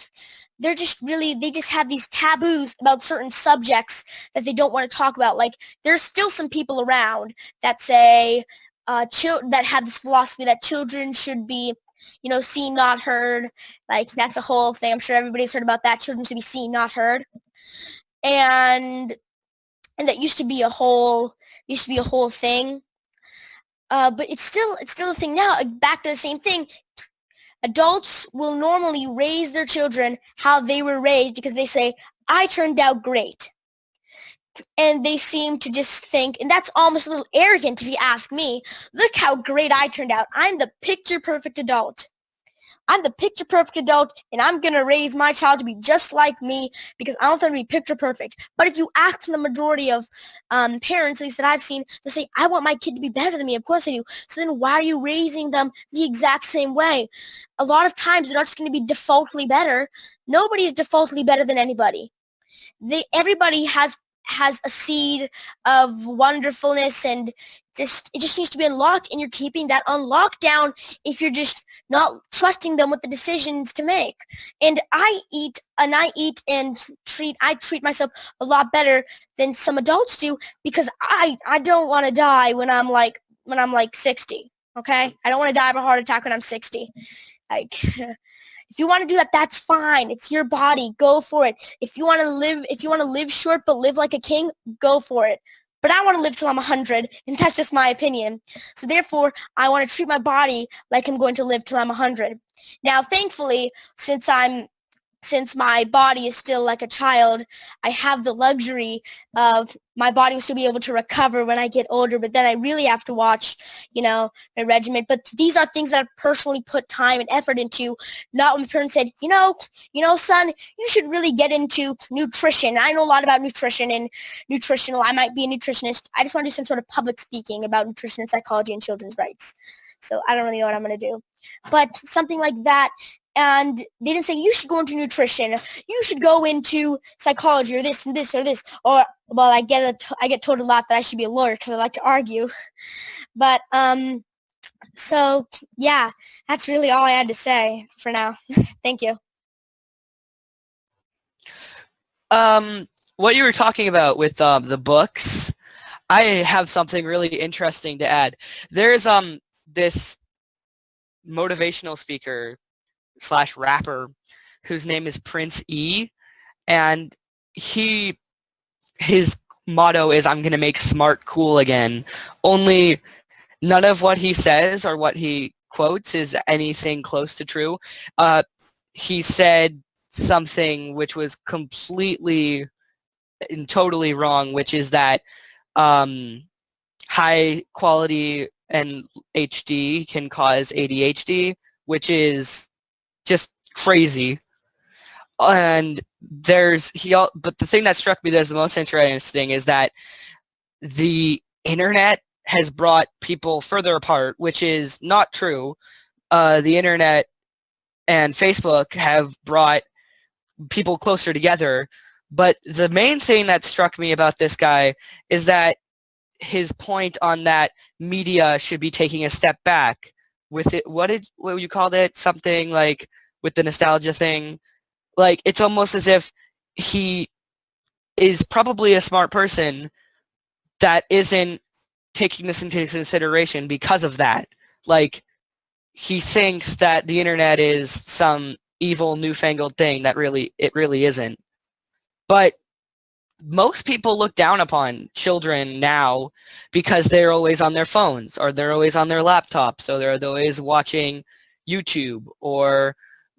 just have these taboos about certain subjects that they don't want to talk about. Like, there's still some people around that say, that have this philosophy that children should be, seen, not heard. Like, that's a whole thing. I'm sure everybody's heard about that. Children should be seen, not heard. And that used to be a whole thing. But it's still a thing now. Back to the same thing. Adults will normally raise their children how they were raised because they say, I turned out great. And they seem to just think, and that's almost a little arrogant if you ask me, look how great I turned out. I'm the picture-perfect adult. I'm the picture-perfect adult, and I'm going to raise my child to be just like me because I want them to be picture-perfect. But if you ask the majority of parents, at least that I've seen, they say, I want my kid to be better than me. Of course I do. So then why are you raising them the exact same way? A lot of times they're not just going to be defaultly better. Nobody is defaultly better than anybody. Everybody has a seed of wonderfulness, and it just needs to be unlocked, and you're keeping that on lockdown if you're just not trusting them with the decisions to make. And I treat myself a lot better than some adults do because I don't want to die when I'm like 60. Okay? I don't want to die of a heart attack when I'm 60. Like, if you want to do that, that's fine. It's your body. Go for it. If you want to live short but live like a king, go for it. But I want to live till I'm 100, and that's just my opinion. So therefore, I want to treat my body like I'm going to live till I'm 100. Now, thankfully, since my body is still like a child, I have the luxury of my body will still be able to recover when I get older, but then I really have to watch, my regimen. But these are things that I've personally put time and effort into, not when the parents said, son, you should really get into nutrition. I know a lot about nutrition and nutritional. I might be a nutritionist. I just want to do some sort of public speaking about nutrition and psychology and children's rights. So I don't really know what I'm going to do. But something like that. And they didn't say, you should go into nutrition, you should go into psychology, or this and this or this. Or, well, I get told a lot that I should be a lawyer because I like to argue. But, so, yeah, that's really all I had to say for now. Thank you.
What you were talking about with the books, I have something really interesting to add. There's this motivational speaker / rapper whose name is Prince E, and his motto is, I'm going to make smart cool again. Only none of what he says or what he quotes is anything close to true. He said something which was completely and totally wrong, which is that high quality and HD can cause ADHD, which is just crazy. And but the thing that struck me as the most interesting is that the internet has brought people further apart, which is not true. The internet and Facebook have brought people closer together, But the main thing that struck me about this guy is that his point on that media should be taking a step back with it. What you called it? Something like with the nostalgia thing. Like, it's almost as if he is probably a smart person that isn't taking this into consideration because of that. Like, he thinks that the internet is some evil newfangled thing that it really isn't. But most people look down upon children now because they're always on their phones, or they're always on their laptops, or they're always watching YouTube or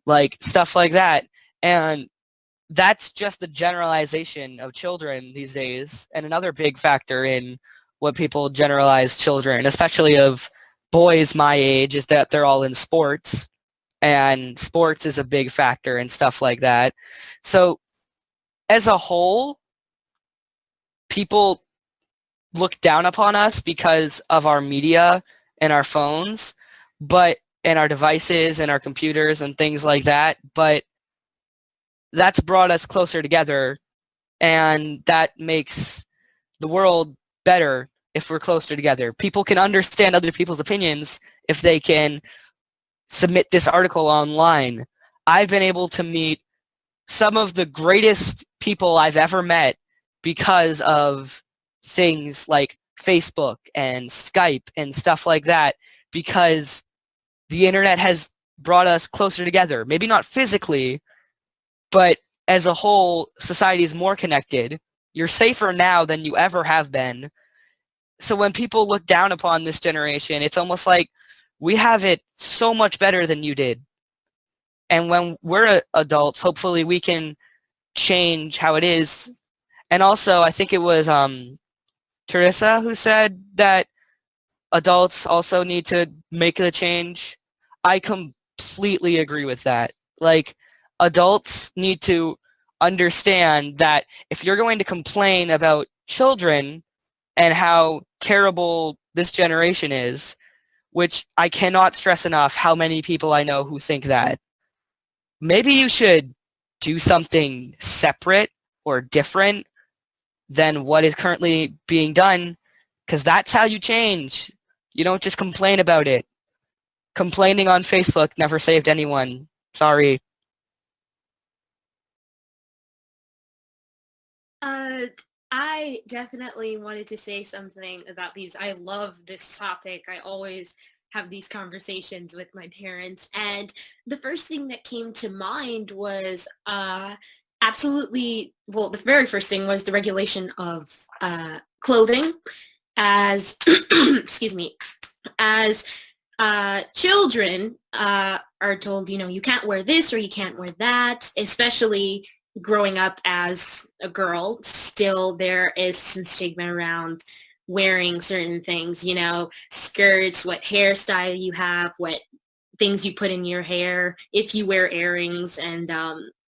like stuff like that. And that's just the generalization of children these days. And another big factor in what people generalize children, especially of boys my age, is that they're all in sports, and sports is a big factor and stuff like that. So as a whole, people look down upon us because of our media and our phones, and our devices and our computers and things like that. But that's brought us closer together, and that makes the world better if we're closer together. People can understand other people's opinions if they can submit this article online. I've been able to meet some of the greatest people I've ever met because of things like Facebook and Skype and stuff like that, because the internet has brought us closer together. Maybe not physically, but as a whole, society is more connected. You're safer now than you ever have been. So when people look down upon this generation, it's almost like we have it so much better than you did. And when we're adults, hopefully we can change how it is. And also, I think it was Teresa who said that adults also need to make the change. I completely agree with that. Like, adults need to understand that if you're going to complain about children and how terrible this generation is, which I cannot stress enough how many people I know who think that, maybe you should do something separate or different than what is currently being done, because that's how you change. You don't just complain about it. Complaining on Facebook never saved anyone. Sorry.
I definitely wanted to say something about these. I love this topic. I always have these conversations with my parents. And the first thing that came to mind was absolutely, well, the very first thing was the regulation of clothing as, excuse me, as children are told, you can't wear this or you can't wear that, especially growing up as a girl. Still there is some stigma around wearing certain things, skirts, what hairstyle you have, what things you put in your hair, if you wear earrings, and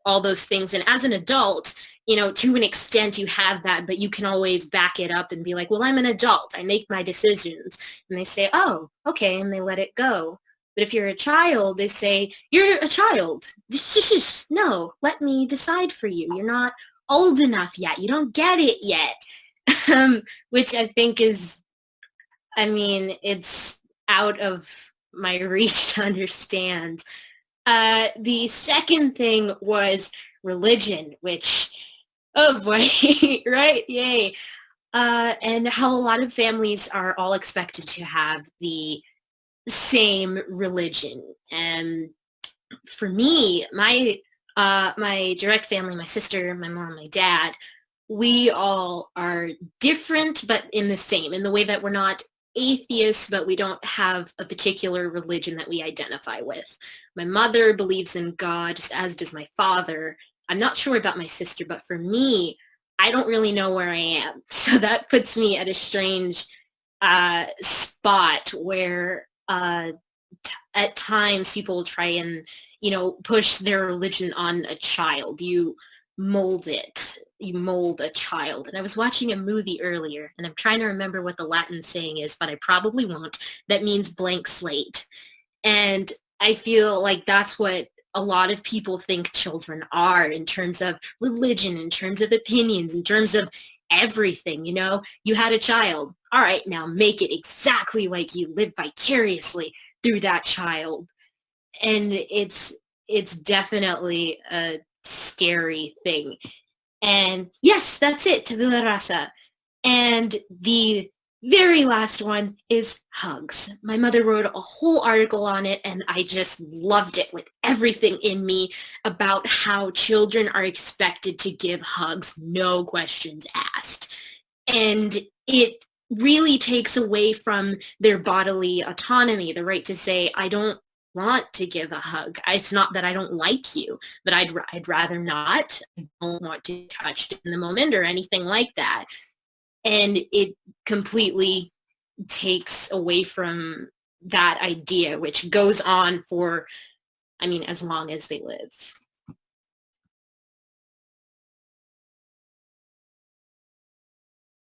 all those things. And as an adult, to an extent you have that, but you can always back it up and be like, well, I'm an adult. I make my decisions. And they say, oh, okay, and they let it go. But if you're a child, they say, you're a child. No, let me decide for you. You're not old enough yet. You don't get it yet. Which I think is, it's out of my reach to understand. The second thing was religion, which, oh boy, right? Yay. And how a lot of families are all expected to have the same religion. And for me, my direct family, my sister, my mom, my dad, we all are different, but in the way that we're not atheists, but we don't have a particular religion that we identify with. My mother believes in God, as does my father. I'm not sure about my sister, but for me, I don't really know where I am. So that puts me at a strange spot where at times people try and, push their religion on a child. You mold it. You mold a child. And I was watching a movie earlier, and I'm trying to remember what the Latin saying is, but I probably won't. That means blank slate. And I feel like that's what a lot of people think children are, in terms of religion, in terms of opinions, in terms of everything. You know, you had a child. All right, now make it exactly like you, live vicariously through that child. And it's definitely a scary thing. And yes, that's it, tabula rasa. And the very last one is hugs. My mother wrote a whole article on it, and I just loved it with everything in me about how children are expected to give hugs, no questions asked. And it really takes away from their bodily autonomy, the right to say, I don't want to give a hug. It's not that I don't like you, but I'd rather not. I don't want to be touched in the moment or anything like that. And it completely takes away from that idea, which goes on for, I mean, as long as they live.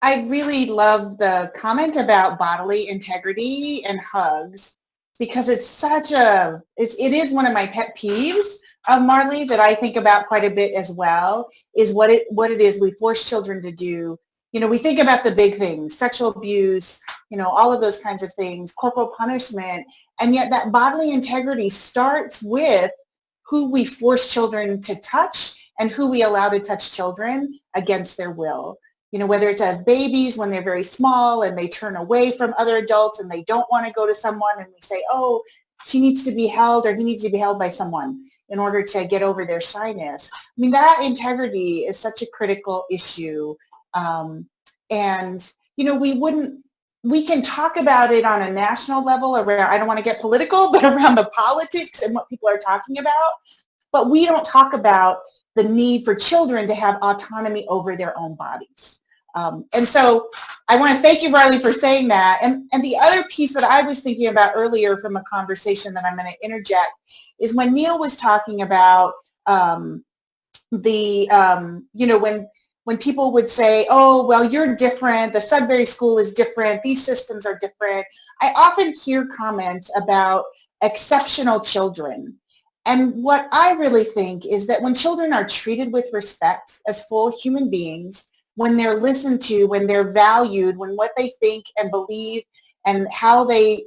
I really love the comment about bodily integrity and hugs, because it's it is one of my pet peeves of Marley that I think about quite a bit as well, is what it is we force children to do. You know, we think about the big things, sexual abuse, you know, all of those kinds of things, corporal punishment, and yet that bodily integrity starts with who we force children to touch and who we allow to touch children against their will. You know, whether it's as babies when they're very small and they turn away from other adults and they don't want to go to someone, and we say, oh, she needs to be held, or he needs to be held by someone in order to get over their shyness. I mean, that integrity is such a critical issue. And, you know, we can talk about it on a national level around, I don't want to get political, but around the politics and what people are talking about. But we don't talk about the need for children to have autonomy over their own bodies. And so I want to thank you, Marley, for saying that. And the other piece that I was thinking about earlier from a conversation that I'm going to interject is when Neil was talking about you know, when people would say, oh, well, you're different, the Sudbury School is different, these systems are different. I often hear comments about exceptional children. And what I really think is that when children are treated with respect as full human beings, when they're listened to, when they're valued, when what they think and believe and how they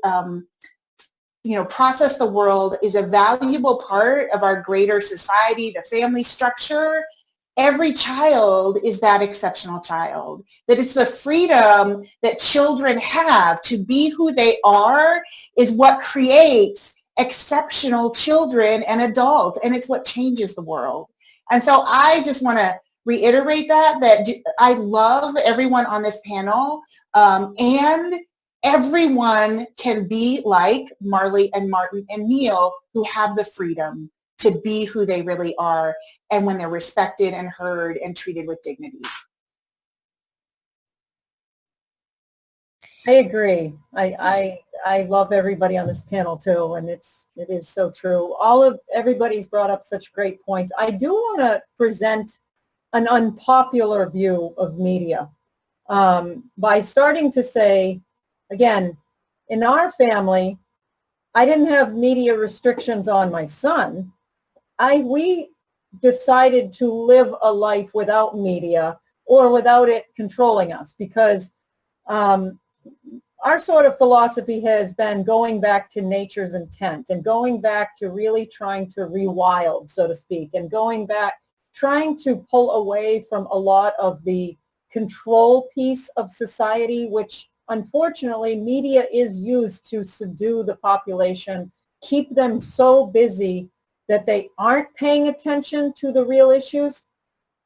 you know, process the world is a valuable part of our greater society, the family structure, every child is that exceptional child. That it's the freedom that children have to be who they are is what creates exceptional children and adults, and it's what changes the world. And so I just want to reiterate that I love everyone on this panel, and everyone can be like Marley and Martin and Neil, who have the freedom to be who they really are, and when they're respected and heard and treated with dignity.
I agree. I love everybody on this panel too, and it is so true. Everybody's brought up such great points. I do want to present an unpopular view of media by starting to say, again, in our family, I didn't have media restrictions on my son. We decided to live a life without media or without it controlling us, because our sort of philosophy has been going back to nature's intent and going back to really trying to rewild, so to speak, and going back, trying to pull away from a lot of the control piece of society, which unfortunately media is used to subdue the population, keep them so busy that they aren't paying attention to the real issues.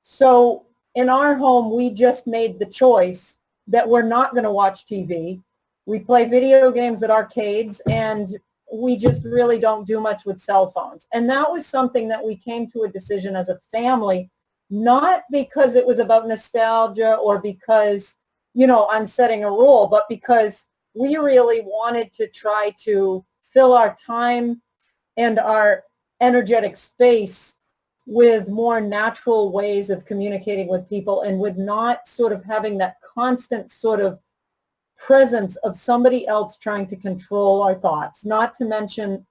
So in our home, we just made the choice that we're not going to watch TV. We play video games at arcades, and we just really don't do much with cell phones. And that was something that we came to a decision as a family, not because it was about nostalgia or because, you know, I'm setting a rule, but because we really wanted to try to fill our time and our energetic space with more natural ways of communicating with people, and with not sort of having that constant sort of presence of somebody else trying to control our thoughts, not to mention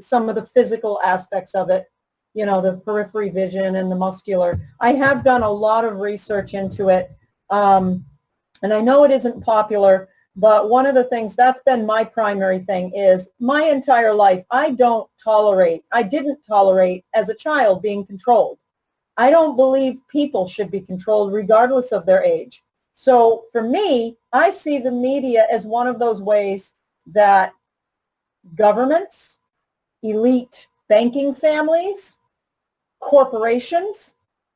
some of the physical aspects of it, you know, the periphery vision and the muscular. I have done a lot of research into it, and I know it isn't popular, but one of the things that's been my primary thing is my entire life, I didn't tolerate as a child being controlled. I don't believe people should be controlled regardless of their age. So for me, I see the media as one of those ways that governments, elite banking families, corporations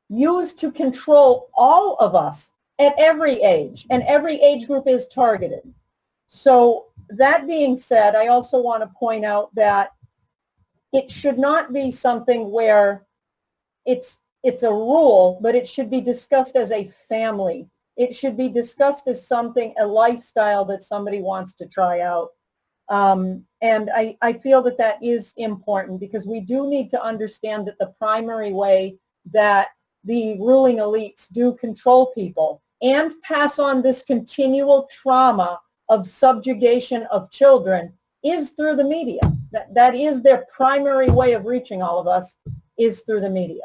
use to control all of us at every age, and every age group is targeted. So that being said, I also want to point out that it should not be something where it's a rule, but it should be discussed as a family. It should be discussed as something, a lifestyle that somebody wants to try out. And I feel that that is important, because we do need to understand that the primary way that the ruling elites do control people and pass on this continual trauma of subjugation of children is through the media. That is their primary way of reaching all of us, is through the media.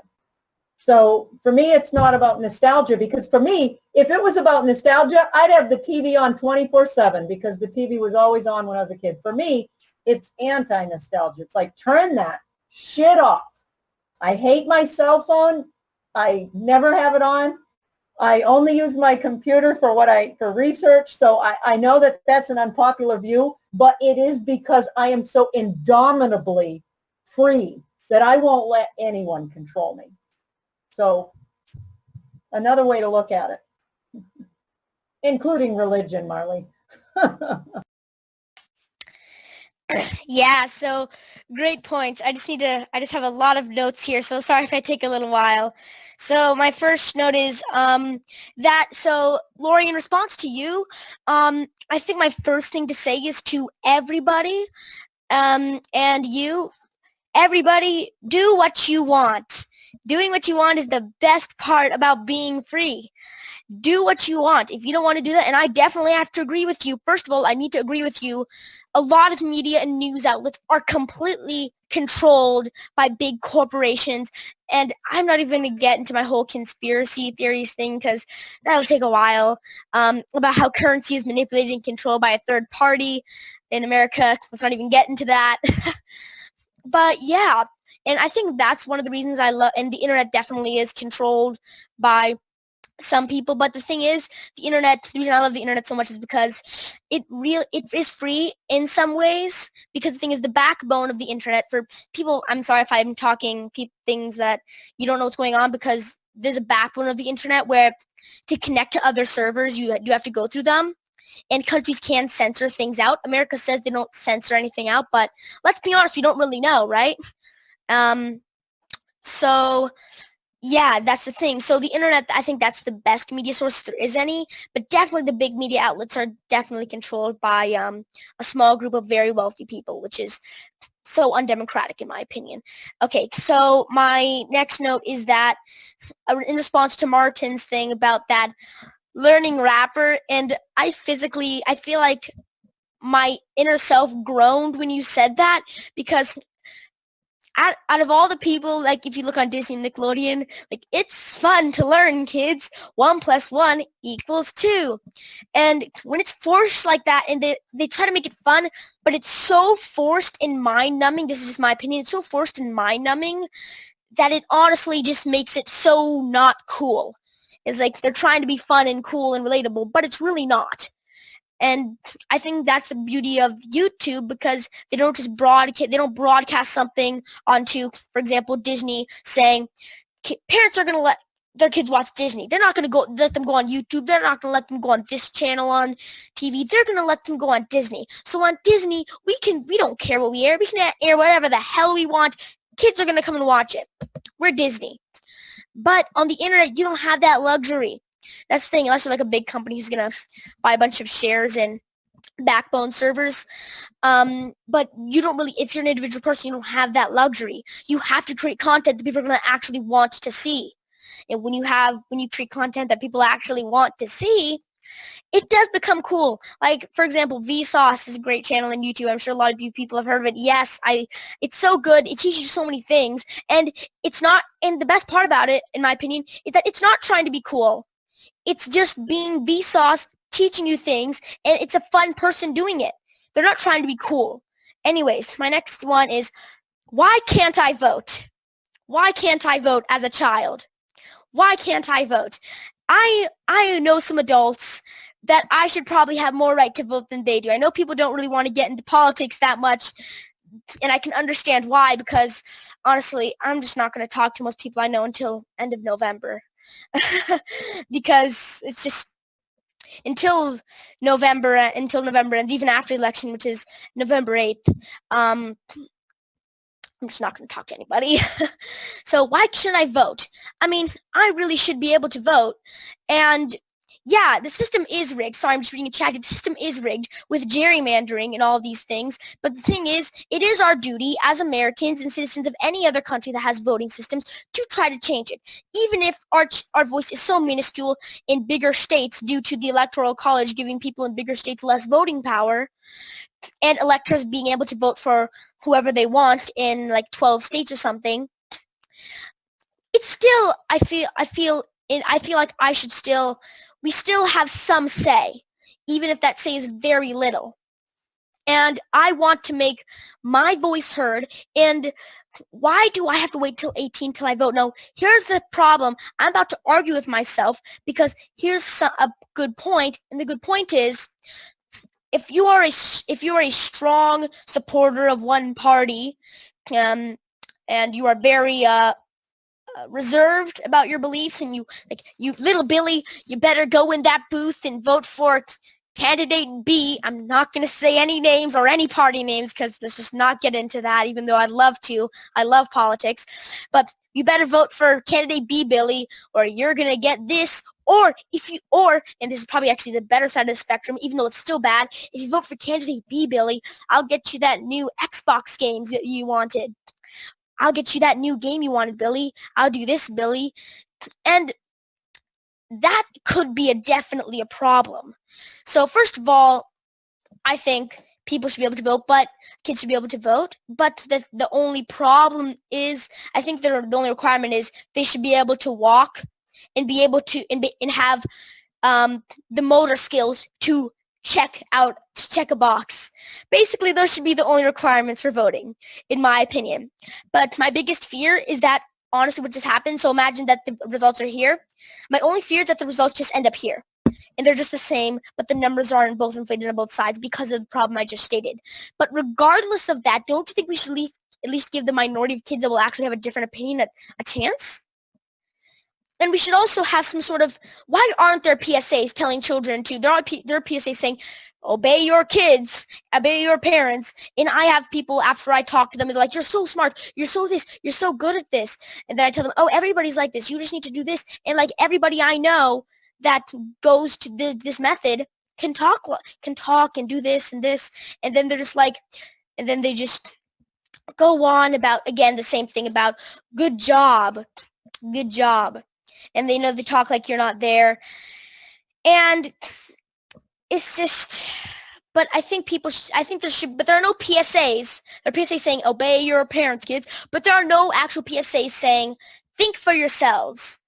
So for me, it's not about nostalgia, because for me, if it was about nostalgia, I'd have the TV on 24/7, because the TV was always on when I was a kid. For me, it's anti-nostalgia. It's like, turn that shit off. I hate my cell phone. I never have it on. I only use my computer for research. So I know that that's an unpopular view, but it is because I am so indomitably free that I won't let anyone control me. So another way to look at it, including religion, Marley.
Yeah, so great points. I just have a lot of notes here, so sorry if I take a little while. So my first note is so Laurie, in response to you, I think my first thing to say is to everybody, and you, everybody, do what you want. Doing what you want is the best part about being free. Do what you want. If you don't want to do that, and I definitely have to agree with you. First of all, I need to agree with you. A lot of media and news outlets are completely controlled by big corporations. And I'm not even going to get into my whole conspiracy theories thing, because that'll take a while, about how currency is manipulated and controlled by a third party in America. Let's not even get into that. But yeah, and I think that's one of the reasons I love, and the internet definitely is controlled by some people. But the thing is, the reason I love the internet so much is because it is free in some ways, because the thing is, the backbone of the internet for people, I'm sorry if I'm talking things that you don't know what's going on, because there's a backbone of the internet where to connect to other servers, you have to go through them. And countries can censor things out. America says they don't censor anything out, but let's be honest, we don't really know, right? So yeah, that's the thing. So the internet, I think that's the best media source there is any, but definitely the big media outlets are definitely controlled by a small group of very wealthy people, which is so undemocratic in my opinion. Okay, so my next note is that in response to Martin's thing about that learning rapper, and I feel like my inner self groaned when you said that, because out of all the people, like if you look on Disney and Nickelodeon, like it's fun to learn, kids. 1 + 1 = 2. And when it's forced like that, and they try to make it fun, but it's so forced and mind-numbing, this is just my opinion, it's so forced and mind-numbing that it honestly just makes it so not cool. It's like they're trying to be fun and cool and relatable, but it's really not. And I think that's the beauty of YouTube, because they don't just broadcast something onto, for example, Disney, saying parents are going to let their kids watch Disney. They're not going to let them go on YouTube. They're not going to let them go on this channel on TV. They're going to let them go on Disney. So on Disney, we don't care what we air. We can air whatever the hell we want. Kids are going to come and watch it. We're Disney. But on the internet, you don't have that luxury. That's the thing, unless you're like a big company who's going to buy a bunch of shares in backbone servers. But you don't really, if you're an individual person, you don't have that luxury. You have to create content that people are going to actually want to see. And when you create content that people actually want to see, it does become cool. Like, for example, Vsauce is a great channel on YouTube. I'm sure a lot of you people have heard of it. Yes, it's so good. It teaches you so many things. And it's not, and the best part about it, in my opinion, is that it's not trying to be cool. It's just being Vsauce, teaching you things, and it's a fun person doing it. They're not trying to be cool. Anyways, my next one is, why can't I vote? Why can't I vote as a child? Why can't I vote? I know some adults that I should probably have more right to vote than they do. I know people don't really want to get into politics that much, and I can understand why, because honestly, I'm just not going to talk to most people I know until end of November. Because it's just until November ends, even after the election, which is November 8th. I'm just not going to talk to anybody. So why should I vote? I mean, I really should be able to vote. And yeah, the system is rigged. Sorry, I'm just reading a chat. The system is rigged with gerrymandering and all of these things. But the thing is, it is our duty as Americans and citizens of any other country that has voting systems to try to change it. Even if our voice is so minuscule in bigger states due to the Electoral College giving people in bigger states less voting power, and electors being able to vote for whoever they want in like 12 states or something, it's still, I feel like we still have some say, even if that say is very little. And I want to make my voice heard. And why do I have to wait till 18 till I vote? No, here's the problem. I'm about to argue with myself, because here's a good point, and the good point is, if you are a strong supporter of one party, and you are very reserved about your beliefs, and you little Billy, you better go in that booth and vote for candidate B. I'm not going to say any names or any party names, because let's just not get into that, even though I'd love to. I love politics. But you better vote for candidate B, Billy, or you're going to get this. Or and this is probably actually the better side of the spectrum, even though it's still bad, if you vote for candidate B, Billy, I'll get you that new Xbox games that you wanted. I'll get you that new game you wanted, Billy. I'll do this, Billy. And that could be definitely a problem. So first of all, I think people should be able to vote, but kids should be able to vote. But the only problem is, I think the only requirement is they should be able to walk and be able to and have the motor skills to check a box. Basically, those should be the only requirements for voting, in my opinion. But my biggest fear is that, honestly, what just happened, so imagine that the results are here. My only fear is that the results just end up here, and they're just the same, but the numbers aren't both inflated on both sides because of the problem I just stated. But regardless of that, don't you think we should at least give the minority of kids that will actually have a different opinion a chance? And we should also have some sort of, why aren't there PSAs telling children to, there are PSAs saying, obey your kids, obey your parents. And I have people, after I talk to them, they're like, you're so smart, you're so this, you're so good at this. And then I tell them, oh, everybody's like this, you just need to do this. And like everybody I know that goes to this method can talk and do this and this. And then they're just like, and then they just go on about, again, the same thing about good job. And they talk like you're not there. And it's just, but I think but there are no PSAs. There are PSAs saying, obey your parents, kids, but there are no actual PSAs saying, think for yourselves.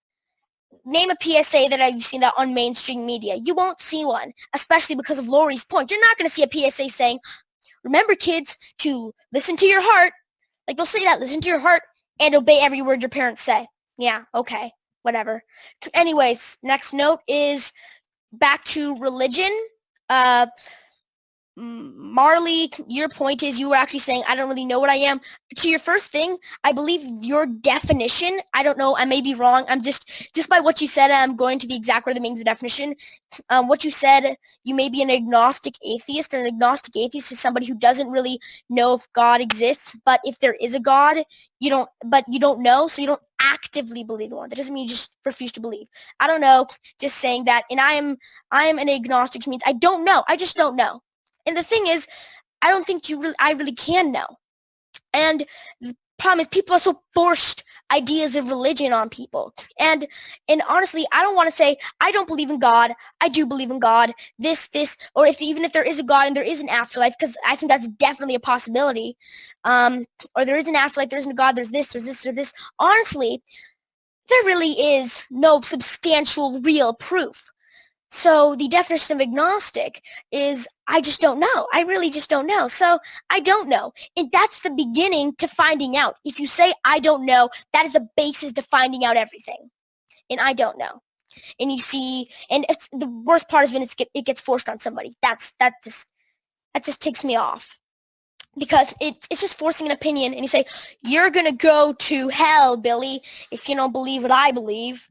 Name a PSA that I've seen that on mainstream media. You won't see one, especially because of Laurie's point. You're not going to see a PSA saying, remember, kids, to listen to your heart. Like, they'll say that, listen to your heart and obey every word your parents say. Yeah, okay, whatever. Anyways, next note is back to religion. Marley, your point is you were actually saying, I don't really know what I am. To your first thing, I believe your definition, I don't know, I may be wrong. I'm just by what you said, I'm going to the exact word that means the definition. What you said, you may be an agnostic atheist, and an agnostic atheist is somebody who doesn't really know if God exists, but if there is a God, you don't know, so you don't actively believe in one. That doesn't mean you just refuse to believe. I don't know, just saying that. And I am an agnostic, which means I don't know. I just don't know. And the thing is, I don't think I really can know. And problem is people are so forced ideas of religion on people. And honestly, I don't want to say I don't believe in God. I do believe in God. This, or even if there is a God and there is an afterlife, because I think that's definitely a possibility. Or there is an afterlife, there isn't a God, there's this, or this. Honestly, there really is no substantial real proof. So the definition of agnostic is I just don't know. I really just don't know. So I don't know. And that's the beginning to finding out. If you say I don't know, that is the basis to finding out everything. And I don't know. And you see, and it's, the worst part is when it gets forced on somebody. That just takes me off. Because it's just forcing an opinion. And you say, you're going to go to hell, Billy, if you don't believe what I believe.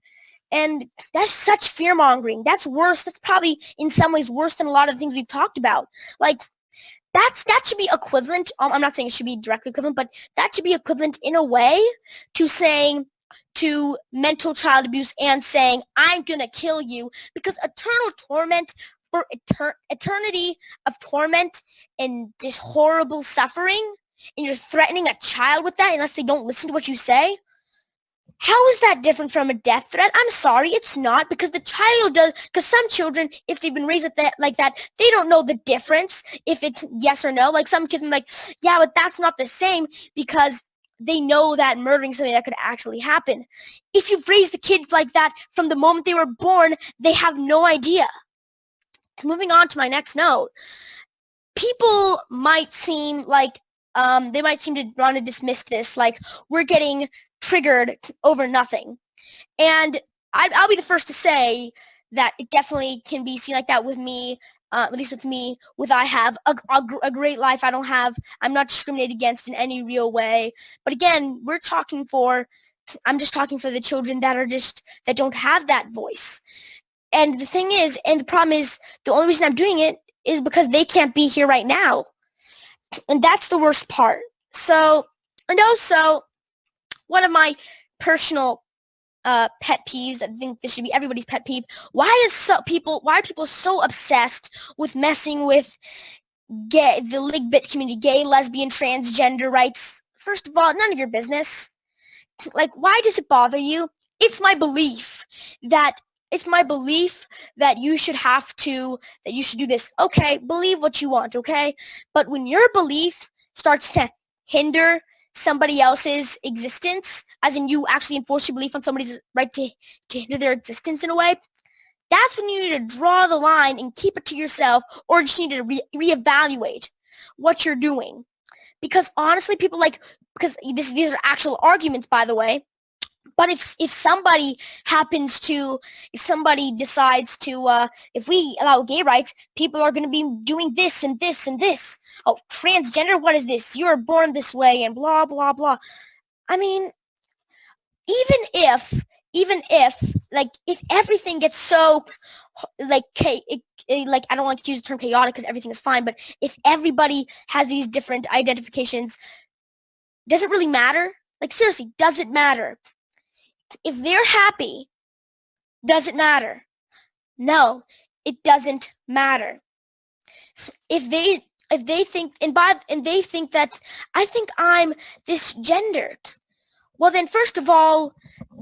And that's such fear-mongering. That's worse. That's probably in some ways worse than a lot of the things we've talked about. Like, that should be equivalent. I'm not saying it should be directly equivalent, but that should be equivalent in a way to saying to mental child abuse and saying, I'm going to kill you, because eternal torment for eternity of torment and just horrible suffering, and you're threatening a child with that unless they don't listen to what you say. How is that different from a death threat? I'm sorry, it's not, because the child does, because some children, if they've been raised like that, they don't know the difference if it's yes or no. Like some kids are like, yeah, but that's not the same, because they know that murdering something that could actually happen. If you've raised a kid like that from the moment they were born, they have no idea. Moving on to my next note, people might seem like, they might seem to want to dismiss this, like we're getting triggered over nothing. And I'll be the first to say that it definitely can be seen like that with me, at least with me, I have a great life. I'm not discriminated against in any real way. But again, I'm just talking for the children that don't have that voice. And the thing is, and the problem is, the only reason I'm doing it is because they can't be here right now. And that's the worst part. So, and also, one of my personal pet peeves, I think this should be everybody's pet peeve, why are people so obsessed with messing with the ligbit community, gay, lesbian, transgender rights? First of all, none of your business. Like, why does it bother you? It's my belief that you should do this. Okay, believe what you want, okay? But when your belief starts to hinder somebody else's existence, as in you actually enforce your belief on somebody's right to hinder their existence in a way, that's when you need to draw the line and keep it to yourself, or just need to reevaluate what you're doing. Because honestly, because these are actual arguments, by the way, but if somebody decides to, if we allow gay rights, people are going to be doing this and this and this. Oh, transgender, what is this? You're born this way and blah, blah, blah. I mean, even if, like, if everything gets so, like, I don't want to use the term chaotic because everything is fine, but if everybody has these different identifications, does it really matter? Like, seriously, does it matter? If they're happy, does it matter? No, it doesn't matter. If they think they think that I think I'm this gender, well then first of all,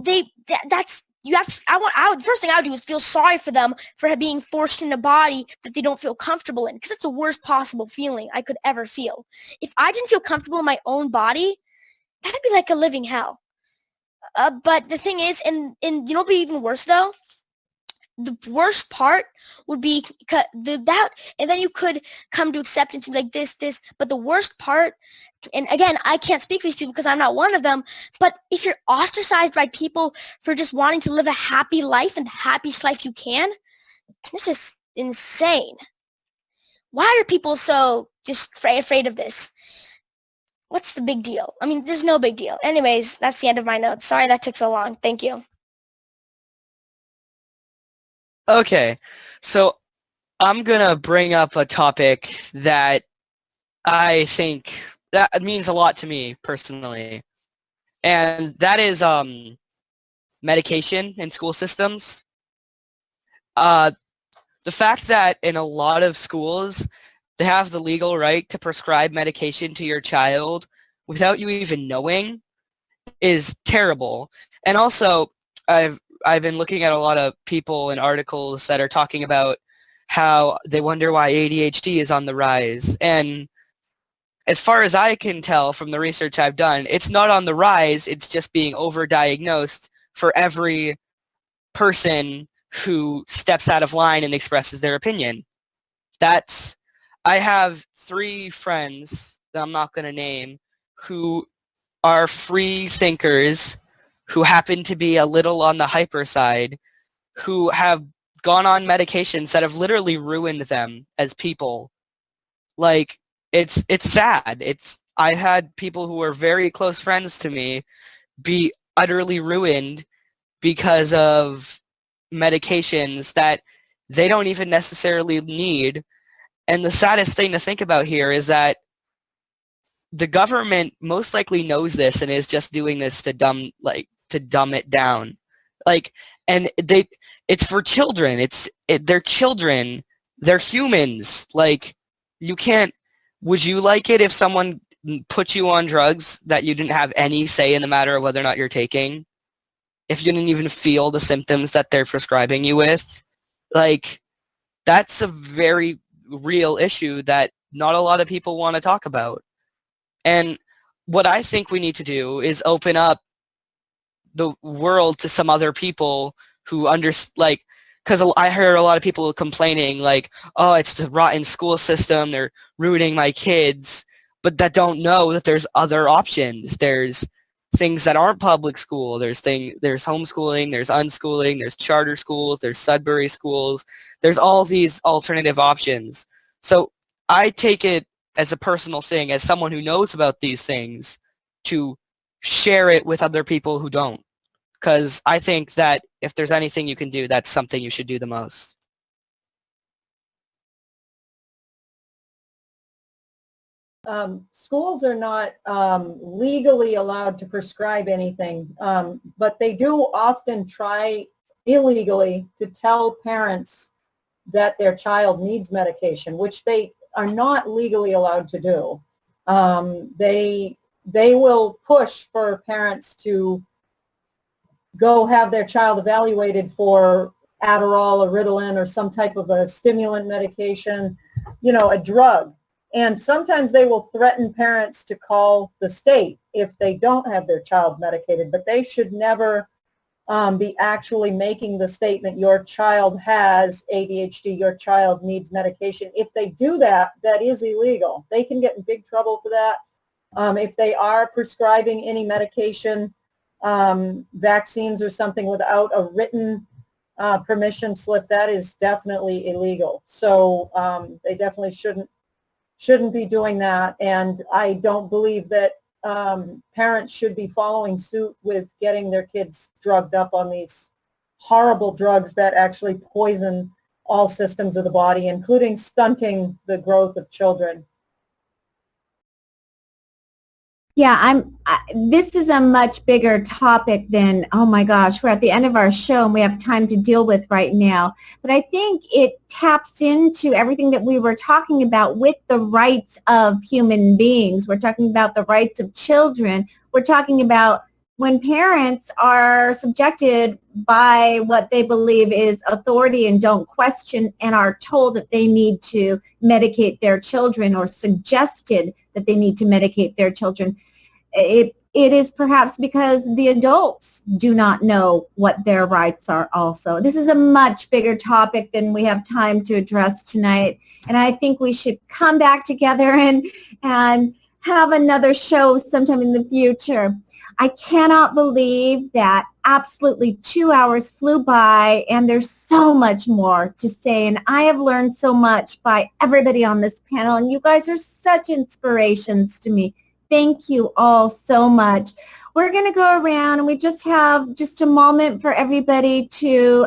the first thing I would do is feel sorry for them for being forced in a body that they don't feel comfortable in, because that's the worst possible feeling I could ever feel. If I didn't feel comfortable in my own body, that'd be like a living hell. But the thing is, and you know what would be even worse though? The worst part would be that, and then you could come to acceptance and be like this, but the worst part, and again, I can't speak for these people because I'm not one of them, but if you're ostracized by people for just wanting to live a happy life and the happiest life you can, this is insane. Why are people so just afraid of this? What's the big deal? I mean, there's no big deal. Anyways, that's the end of my notes. Sorry that took so long. Thank you.
Okay, so I'm going to bring up a topic that I think that means a lot to me personally, and that is medication in school systems. The fact that in a lot of schools, they have the legal right to prescribe medication to your child without you even knowing is terrible. And also, I've been looking at a lot of people and articles that are talking about how they wonder why ADHD is on the rise. And as far as I can tell from the research I've done, it's not on the rise, it's just being overdiagnosed for every person who steps out of line and expresses their opinion. I have 3 friends that I'm not going to name who are free thinkers, who happen to be a little on the hyper side, who have gone on medications that have literally ruined them as people. Like, it's sad. I had people who were very close friends to me be utterly ruined because of medications that they don't even necessarily need. And the saddest thing to think about here is that the government most likely knows this and is just doing this to dumb it down. And it's for children. They're children. They're humans. Would you like it if someone put you on drugs that you didn't have any say in the matter of whether or not you're taking? If you didn't even feel the symptoms that they're prescribing you with? That's a very real issue that not a lot of people want to talk about. And what I think we need to do is open up the world to some other people who because I heard a lot of people complaining oh, it's the rotten school system, they're ruining my kids, but that don't know that there's other options. There's things that aren't public school. There's homeschooling, there's unschooling, there's charter schools, there's Sudbury schools. There's all these alternative options. So I take it as a personal thing, as someone who knows about these things, to share it with other people who don't. Because I think that if there's anything you can do, that's something you should do the most.
Schools are not legally allowed to prescribe anything, but they do often try illegally to tell parents that their child needs medication, which they are not legally allowed to do. They will push for parents to go have their child evaluated for Adderall or Ritalin or some type of a stimulant medication, a drug. And sometimes they will threaten parents to call the state if they don't have their child medicated, but they should never be actually making the statement, your child has ADHD, your child needs medication. If they do that, that is illegal. They can get in big trouble for that. If they are prescribing any medication, vaccines or something without a written permission slip, that is definitely illegal. So they definitely shouldn't be doing that. And I don't believe that parents should be following suit with getting their kids drugged up on these horrible drugs that actually poison all systems of the body, including stunting the growth of children.
Yeah, this is a much bigger topic than, oh my gosh, we're at the end of our show and we have time to deal with right now. But I think it taps into everything that we were talking about with the rights of human beings. We're talking about the rights of children. We're talking about when parents are subjected by what they believe is authority and don't question and are told that they need to medicate their children or suggested that they need to medicate their children. It is perhaps because the adults do not know what their rights are also. This is a much bigger topic than we have time to address tonight. And I think we should come back together and have another show sometime in the future. I cannot believe that absolutely 2 hours flew by and there's so much more to say. And I have learned so much by everybody on this panel. And you guys are such inspirations to me. Thank you all so much. We're going to go around and we just have just a moment for everybody to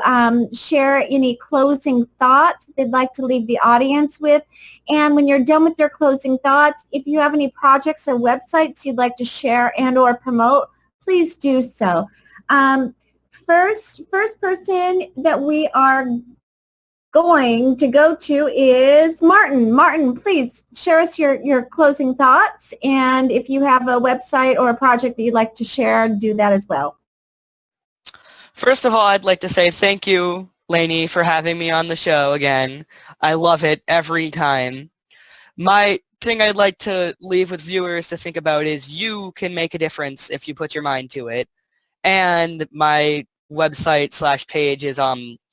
share any closing thoughts they'd like to leave the audience with. And when you're done with your closing thoughts, if you have any projects or websites you'd like to share and or promote, please do so. First person that we are going to go to is Martin. Martin, please share us your closing thoughts, and if you have a website or a project that you'd like to share, do that as well.
First of all, I'd like to say thank you, Lainie, for having me on the show again. I love it every time. My thing I'd like to leave with viewers to think about is you can make a difference if you put your mind to it. And my website / page is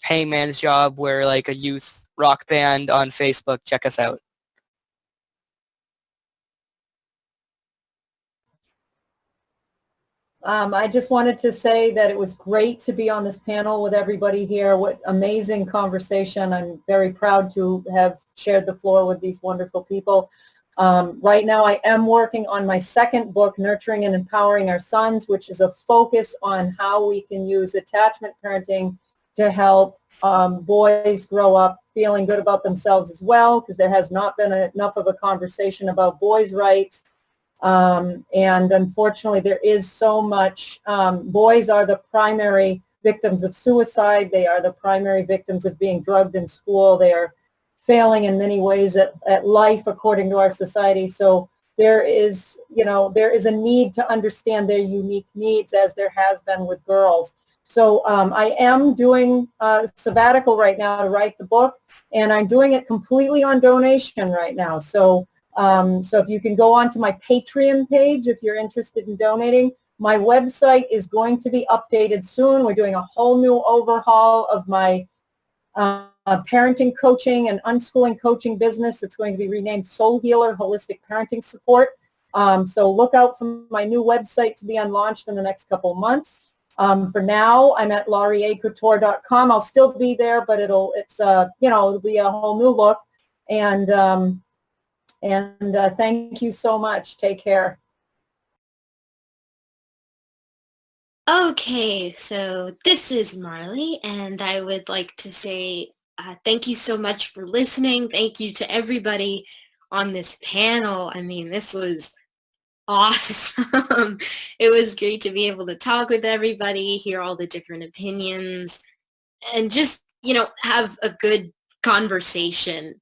Hangman's Job. We're like a youth rock band on Facebook. Check us out.
I just wanted to say that it was great to be on this panel with everybody here. What amazing conversation. I'm very proud to have shared the floor with these wonderful people. Right now I am working on my second book, Nurturing and Empowering Our Sons, which is a focus on how we can use attachment parenting to help boys grow up feeling good about themselves as well, because there has not been enough of a conversation about boys' rights. And unfortunately, there is so much. Boys are the primary victims of suicide. They are the primary victims of being drugged in school. They are failing in many ways at life according to our society. So there is a need to understand their unique needs, as there has been with girls. So I am doing a sabbatical right now to write the book, and I'm doing it completely on donation right now. So if you can go on to my Patreon page if you're interested in donating. My website is going to be updated soon. We're doing a whole new overhaul of my parenting coaching and unschooling coaching business. It's going to be renamed Soul Healer Holistic Parenting Support. So look out for my new website to be unlaunched in the next couple of months. For now, I'm at laurieacouture.com. I'll still be there, but it'll be a whole new look. And thank you so much. Take care.
Okay, so this is Marley, and I would like to say thank you so much for listening. Thank you to everybody on this panel. I mean, this was awesome. It was great to be able to talk with everybody, hear all the different opinions, and just, have a good conversation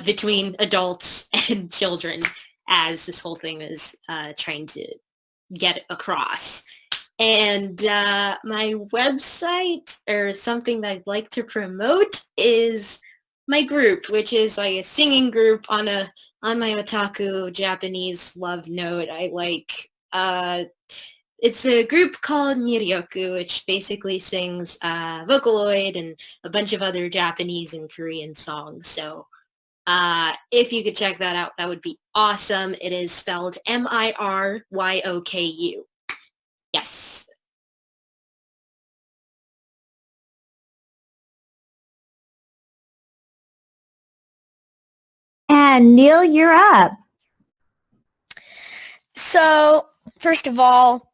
between adults and children as this whole thing is trying to get across. And my website, or something that I'd like to promote, is my group, which is like a singing group on my otaku Japanese love note. It's a group called Miryoku, which basically sings Vocaloid and a bunch of other Japanese and Korean songs. So if you could check that out, that would be awesome. It is spelled Miryoku. Yes.
And Neil, you're up.
So, first of all,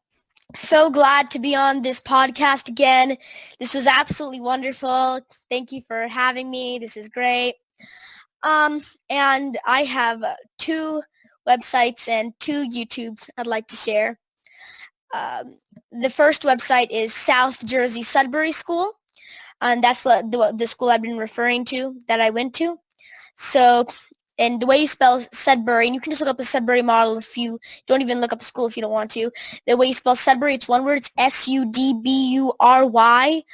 so glad to be on this podcast again. This was absolutely wonderful. Thank you for having me. This is great. And I have 2 websites and 2 YouTubes I'd like to share. The first website is South Jersey Sudbury School, and that's the school I've been referring to that I went to. So, and the way you spell Sudbury, and you can just look up the Sudbury model if you don't even look up the school if you don't want to. The way you spell Sudbury, it's one word. It's Sudbury.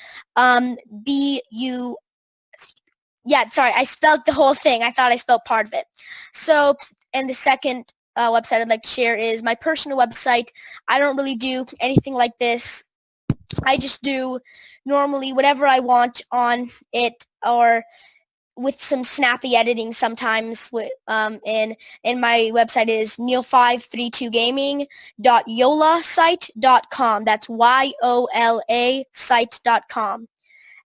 Yeah, sorry, I spelled the whole thing. I thought I spelled part of it. So, and the second website I'd like to share is my personal website. I don't really do anything like this. I just do normally whatever I want on it, or with some snappy editing sometimes. And my website is neil532gaming.yolasite.com. That's YOLA site.com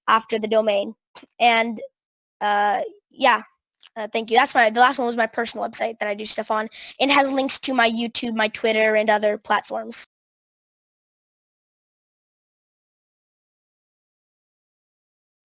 after the domain. And thank you. The last one was my personal website that I do stuff on. It has links to my YouTube, my Twitter, and other platforms.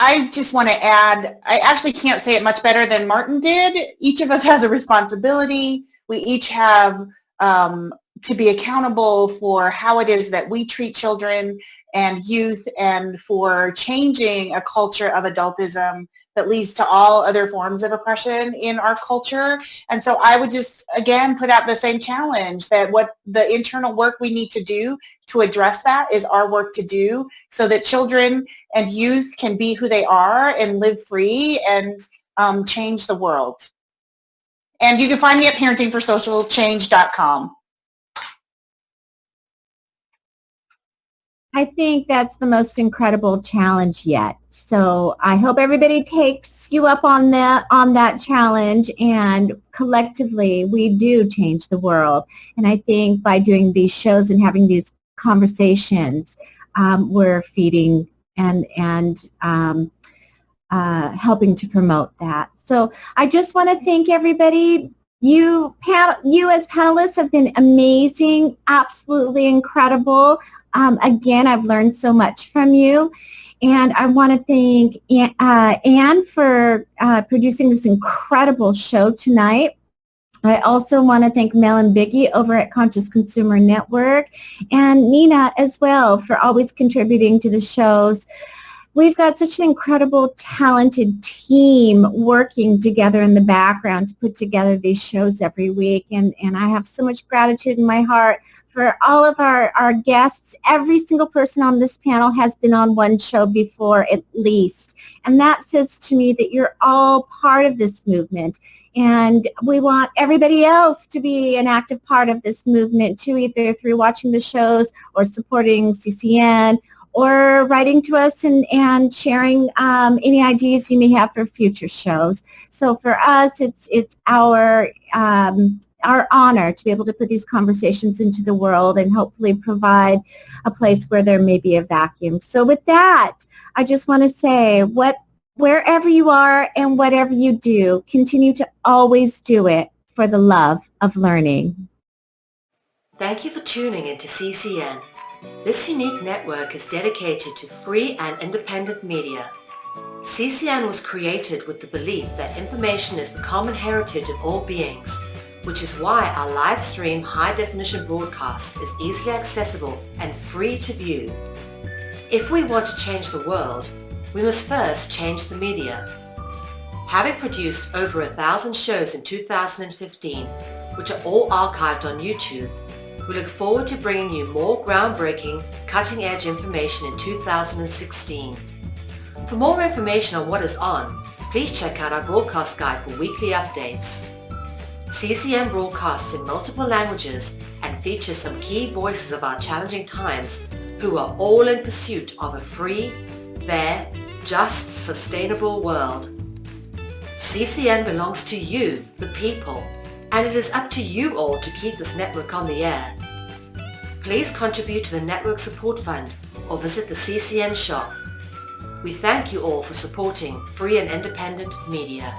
I just want to add, I actually can't say it much better than Martin did. Each of us has a responsibility. We each have to be accountable for how it is that we treat children and youth, and for changing a culture of adultism that leads to all other forms of oppression in our culture. And so I would just, again, put out the same challenge that what the internal work we need to do to address that is our work to do, so that children and youth can be who they are and live free and change the world. And you can find me at parentingforsocialchange.com.
I think that's the most incredible challenge yet. So I hope everybody takes you up on that challenge, and collectively we do change the world. And I think by doing these shows and having these conversations, we're feeding and helping to promote that. So I just want to thank everybody. You as panelists have been amazing, absolutely incredible. Again, I've learned so much from you. And I want to thank Anne for producing this incredible show tonight. I also want to thank Mel and Biggie over at Conscious Consumer Network, and Nina as well for always contributing to the shows. We've got such an incredible, talented team working together in the background to put together these shows every week, and I have so much gratitude in my heart for all of our guests. Every single person on this panel has been on one show before at least, and that says to me that you're all part of this movement. And we want everybody else to be an active part of this movement too, either through watching the shows or supporting CCN or writing to us and sharing any ideas you may have for future shows. So for us, it's our honor to be able to put these conversations into the world and hopefully provide a place where there may be a vacuum. So with that, I just want to say, wherever you are and whatever you do, continue to always do it for the love of learning.
Thank you for tuning into CCN. This unique network is dedicated to free and independent media. CCN was created with the belief that information is the common heritage of all beings, which is why our live stream high-definition broadcast is easily accessible and free to view. If we want to change the world, we must first change the media. Having produced over 1,000 shows in 2015, which are all archived on YouTube, we look forward to bringing you more groundbreaking, cutting-edge information in 2016. For more information on what is on, please check out our broadcast guide for weekly updates. CCN broadcasts in multiple languages and features some key voices of our challenging times who are all in pursuit of a free, fair, just, sustainable world. CCN belongs to you, the people, and it is up to you all to keep this network on the air. Please contribute to the Network Support Fund or visit the CCN shop. We thank you all for supporting free and independent media.